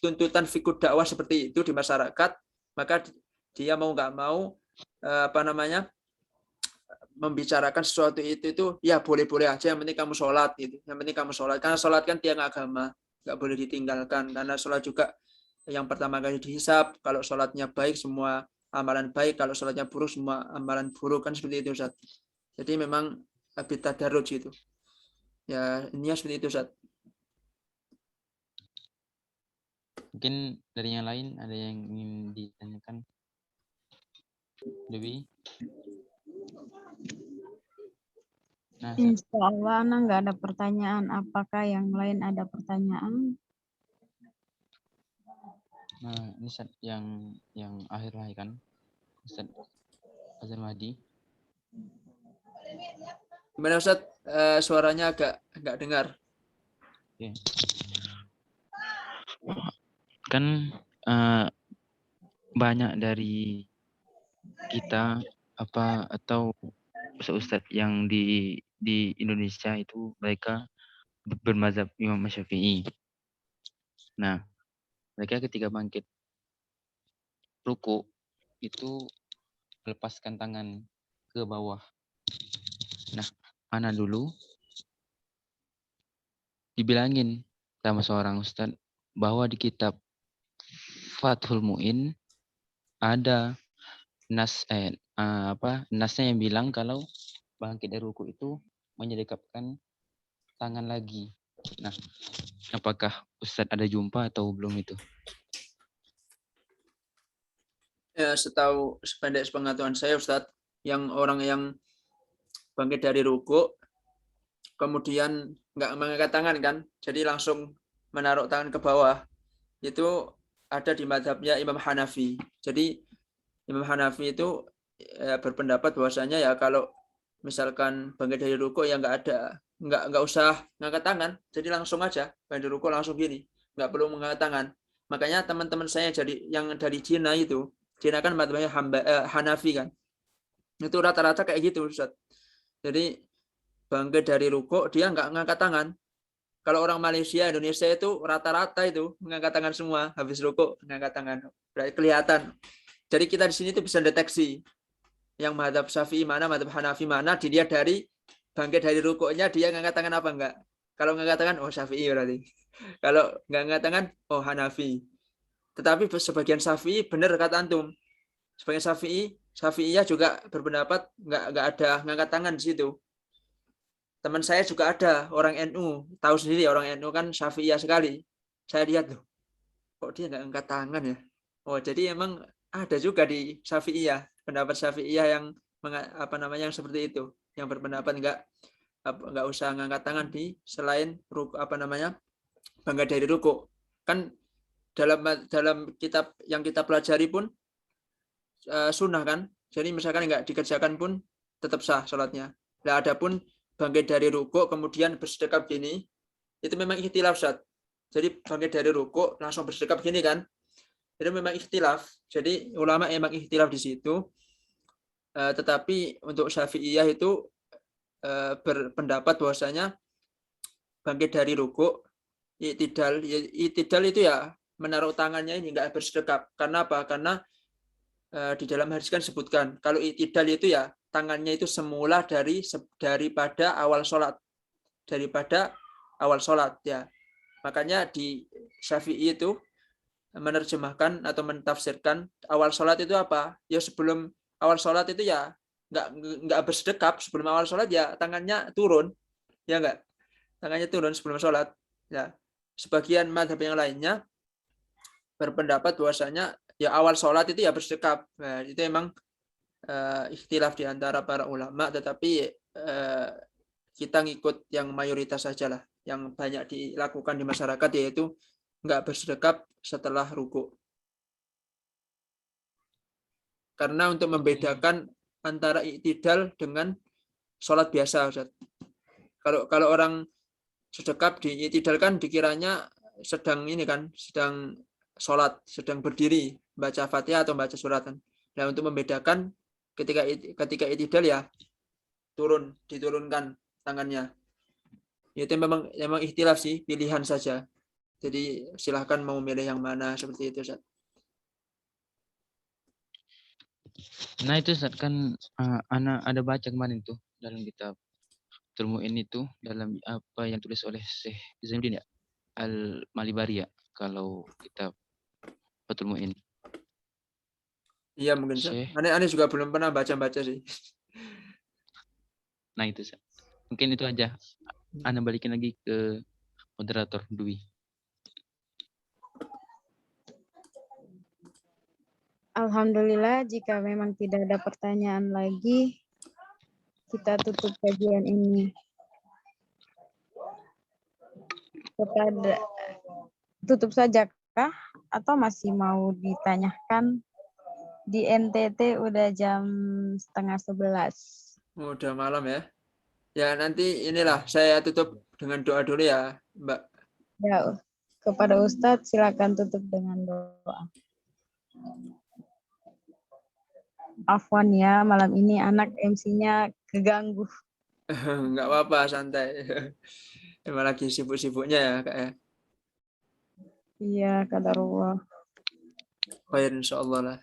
tuntutan fikih dakwah seperti itu di masyarakat, maka dia mau nggak mau membicarakan sesuatu itu ya boleh-boleh aja, yang penting kamu sholat gitu. Yang penting kamu sholat, karena sholat kan tiang agama, nggak boleh ditinggalkan. Karena sholat juga yang pertama kali dihisab. Kalau sholatnya baik, semua amalan baik. Kalau sholatnya buruk, semua amalan buruk, kan seperti itu, Ustaz. Jadi memang bitadarruj gitu. Ya, ini seperti itu, Ustaz. Mungkin dari yang lain ada yang ingin ditanyakan? Dewi? Nah, Ustaz. Insya Allah Ana nggak ada pertanyaan. Apakah yang lain ada pertanyaan? Nah, ini Ustaz yang akhir lah kan, Ustaz Azhar Mahdi. Gimana Ustaz? Suaranya agak nggak dengar. Oke. Kan banyak dari kita atau Ustadz yang di Indonesia itu mereka bermazhab Imam Syafi'i. Nah, mereka ketika bangkit ruku itu lepaskan tangan ke bawah. Nah, Ana dulu dibilangin sama seorang ustadz bahwa di kitab Fathul Mu'in ada nasnya yang bilang kalau bangkit dari ruku itu menyedekapkan tangan lagi. Nah, apakah Ustadz ada jumpa atau belum itu? Ya, setahu sependek pengetahuan saya Ustadz, yang orang yang bangkit dari ruku kemudian nggak mengangkat tangan kan, jadi langsung menaruh tangan ke bawah, itu ada di mazhabnya Imam Hanafi. Jadi Imam Hanafi itu berpendapat bahwasanya ya kalau misalkan bangkit dari ruku ya nggak usah ngangkat tangan, jadi langsung aja bangkit dari ruku langsung gini, nggak perlu mengangkat tangan. Makanya teman-teman saya yang dari Cina itu, Cina kan mazhabnya Hanafi kan, itu rata-rata kayak gitu Ustaz. Jadi bangkit dari ruku dia nggak ngangkat tangan. Kalau orang Malaysia, Indonesia itu rata-rata itu mengangkat tangan semua, habis ruku mengangkat tangan, berarti kelihatan. Jadi kita di sini tuh bisa deteksi yang mazhab Syafi'i mana, mazhab Hanafi mana, dilihat dari bangkit dari rukuknya dia ngangkat tangan apa enggak. Kalau ngangkat tangan, oh Syafi'i berarti. Kalau nggak ngangkat tangan, oh Hanafi. Tetapi sebagian Syafi'i benar kata antum. Sebagian Syafi'iyah juga berpendapat nggak ada ngangkat tangan di situ. Teman saya juga ada orang NU, tahu sendiri orang NU kan Syafi'iyah sekali. Saya lihat tuh, kok dia nggak angkat tangan ya? Oh jadi emang ada juga di Syafi'iyah, pendapat Syafi'iyah yang yang seperti itu, yang berpendapat nggak usah ngangkat tangan di selain bangkit dari ruku. Kan dalam kitab yang kita pelajari pun sunnah kan, jadi misalkan nggak dikerjakan pun tetap sah sholatnya. Nah adapun bangkit dari ruku kemudian bersedekap gini, itu memang ikhtilaf Ustaz. Jadi bangkit dari ruku langsung bersedekap gini kan, itu memang ikhtilaf. Jadi ulama memang ikhtilaf di situ. Tetapi untuk Syafi'iyah itu berpendapat bahwasanya bangkit dari ruku itidal itu ya menaruh tangannya ini nggak bersedekap. Karena apa? Karena di dalam hadis kan sebutkan kalau itidal itu ya tangannya itu semula daripada awal sholat ya. Makanya di Syafi'i itu menerjemahkan atau mentafsirkan awal sholat itu apa? Ya sebelum awal sholat itu ya nggak bersedekap, sebelum awal sholat ya tangannya turun, ya nggak? Tangannya turun sebelum sholat. Ya. Sebagian mazhab yang lainnya berpendapat bahwasanya ya awal sholat itu ya bersedekap. Nah, itu emang ikhtilaf di antara para ulama, tetapi kita ngikut yang mayoritas saja lah, yang banyak dilakukan di masyarakat, yaitu nggak bersedekap setelah ruku. Karena untuk membedakan antara i'tidal dengan sholat biasa, Ustaz. Kalau orang sedekap di i'tidal kan dikiranya sedang sholat, sedang berdiri, baca Fatihah atau baca suratan. Nah, untuk membedakan ketika i'tidal ya diturunkan tangannya. Itu memang ikhtilaf sih, pilihan saja. Jadi silahkan mau milih yang mana seperti itu, Ustaz. Nah itu Ustaz kan Ana ada baca kemarin tuh dalam kitab Fathul Mu'in itu, dalam apa yang tulis oleh Syekh Zainuddin ya, Al-Malibari ya, kalau kitab Fathul Mu'in. Iya mungkin Ustaz. Aneh juga belum pernah baca sih. Nah itu Ustaz. Mungkin itu aja. Ana balikin lagi ke moderator Dwi. Alhamdulillah, jika memang tidak ada pertanyaan lagi, kita tutup kajian ini. Kepada tutup saja kah? Atau masih mau ditanyakan? Di NTT udah jam 10:30. Udah malam ya. Ya nanti inilah saya tutup dengan doa dulu ya, Mbak. Ya, kepada Ustadz silakan tutup dengan doa. Afwan ya, malam ini anak MC-nya keganggu. Nggak apa-apa, santai. Emang lagi sibuk-sibuknya ya, Kak ya. Iya, qadarullah. Khair insyaallah lah.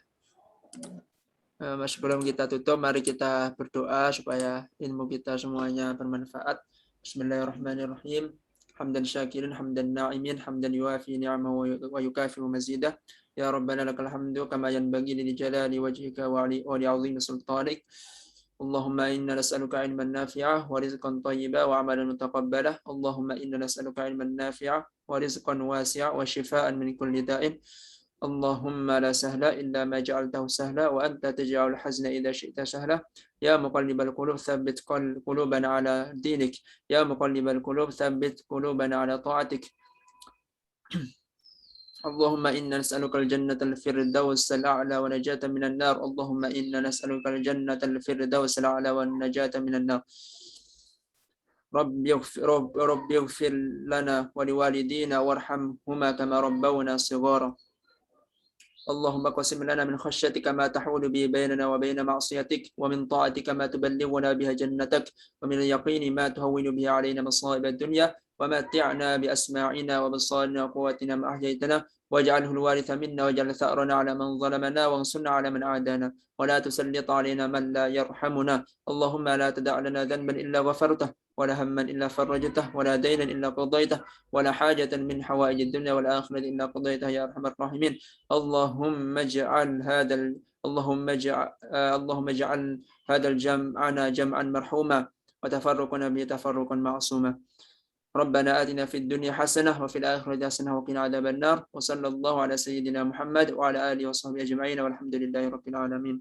Sebelum kita tutup, mari kita berdoa supaya ilmu kita semuanya bermanfaat. Bismillahirrahmanirrahim. Hamdan syakirin, hamdan na'imin, hamdan yuafi ni'amahu wa yukafi mazidah. Ya Rabbana lakal hamdu kama yanbaghi li jalali wajhika wa li 'azimi sultanik. Allahumma inna nas'aluka ilman nafi'ah wa rizqan thayyiban wa 'amalan mutaqabbalah. Allahumma inna nas'aluka ilman nafi'ah wa rizqan wasi'an wa shifaa'an min kulli da'in. Allahumma la sahla illa ma ja'altahu sahla wa anta taj'alul hazna idza syi'ta sahla. Ya muqallibal qulub tsabbit qulubana ala dinik. Ya muqallibal qulub tsabbit qulubana ala ta'atik. اللهم إنا نسألك الجنة الفردوس الأعلى ونجاة من النار. اللهم إنا نسألك الجنة الفردوس الأعلى والنجاة من النار. رب يغفر لنا ولوالدينا وارحمهما كما ربونا صغارا. اللهم قسم لنا من خشيتك ما تحول به بيننا وبين معصيتك، ومن طاعتك ما تبلغنا بها جنتك، ومن اليقين ما تهون به علينا مصائب الدنيا، ومتعنا بأسماعنا وبصارنا وقواتنا ما أحييتنا، واجعله الوارث منا، واجعل ثأرنا على من ظلمنا، وانصرنا على من عادانا، ولا تسلط علينا من لا يرحمنا. اللهم لا تدع لنا ذنبا إلا غفرته، ولا هما إلا فرجته، ولا دينا إلا قضيته، ولا حاجة من حوائج الدنيا والآخرة إلا قضيتها يا أرحم الراحمين. اللهم اجعل هذا الجمعنا جمعا مرحوما، وتفرقنا به تفرقا معصوما. ربنا آتنا في الدنيا حسنة وفي الآخرة حسنة وقنا عذاب النار. وصلى الله على سيدنا محمد وعلى آله وصحبه أجمعين، والحمد لله رب العالمين.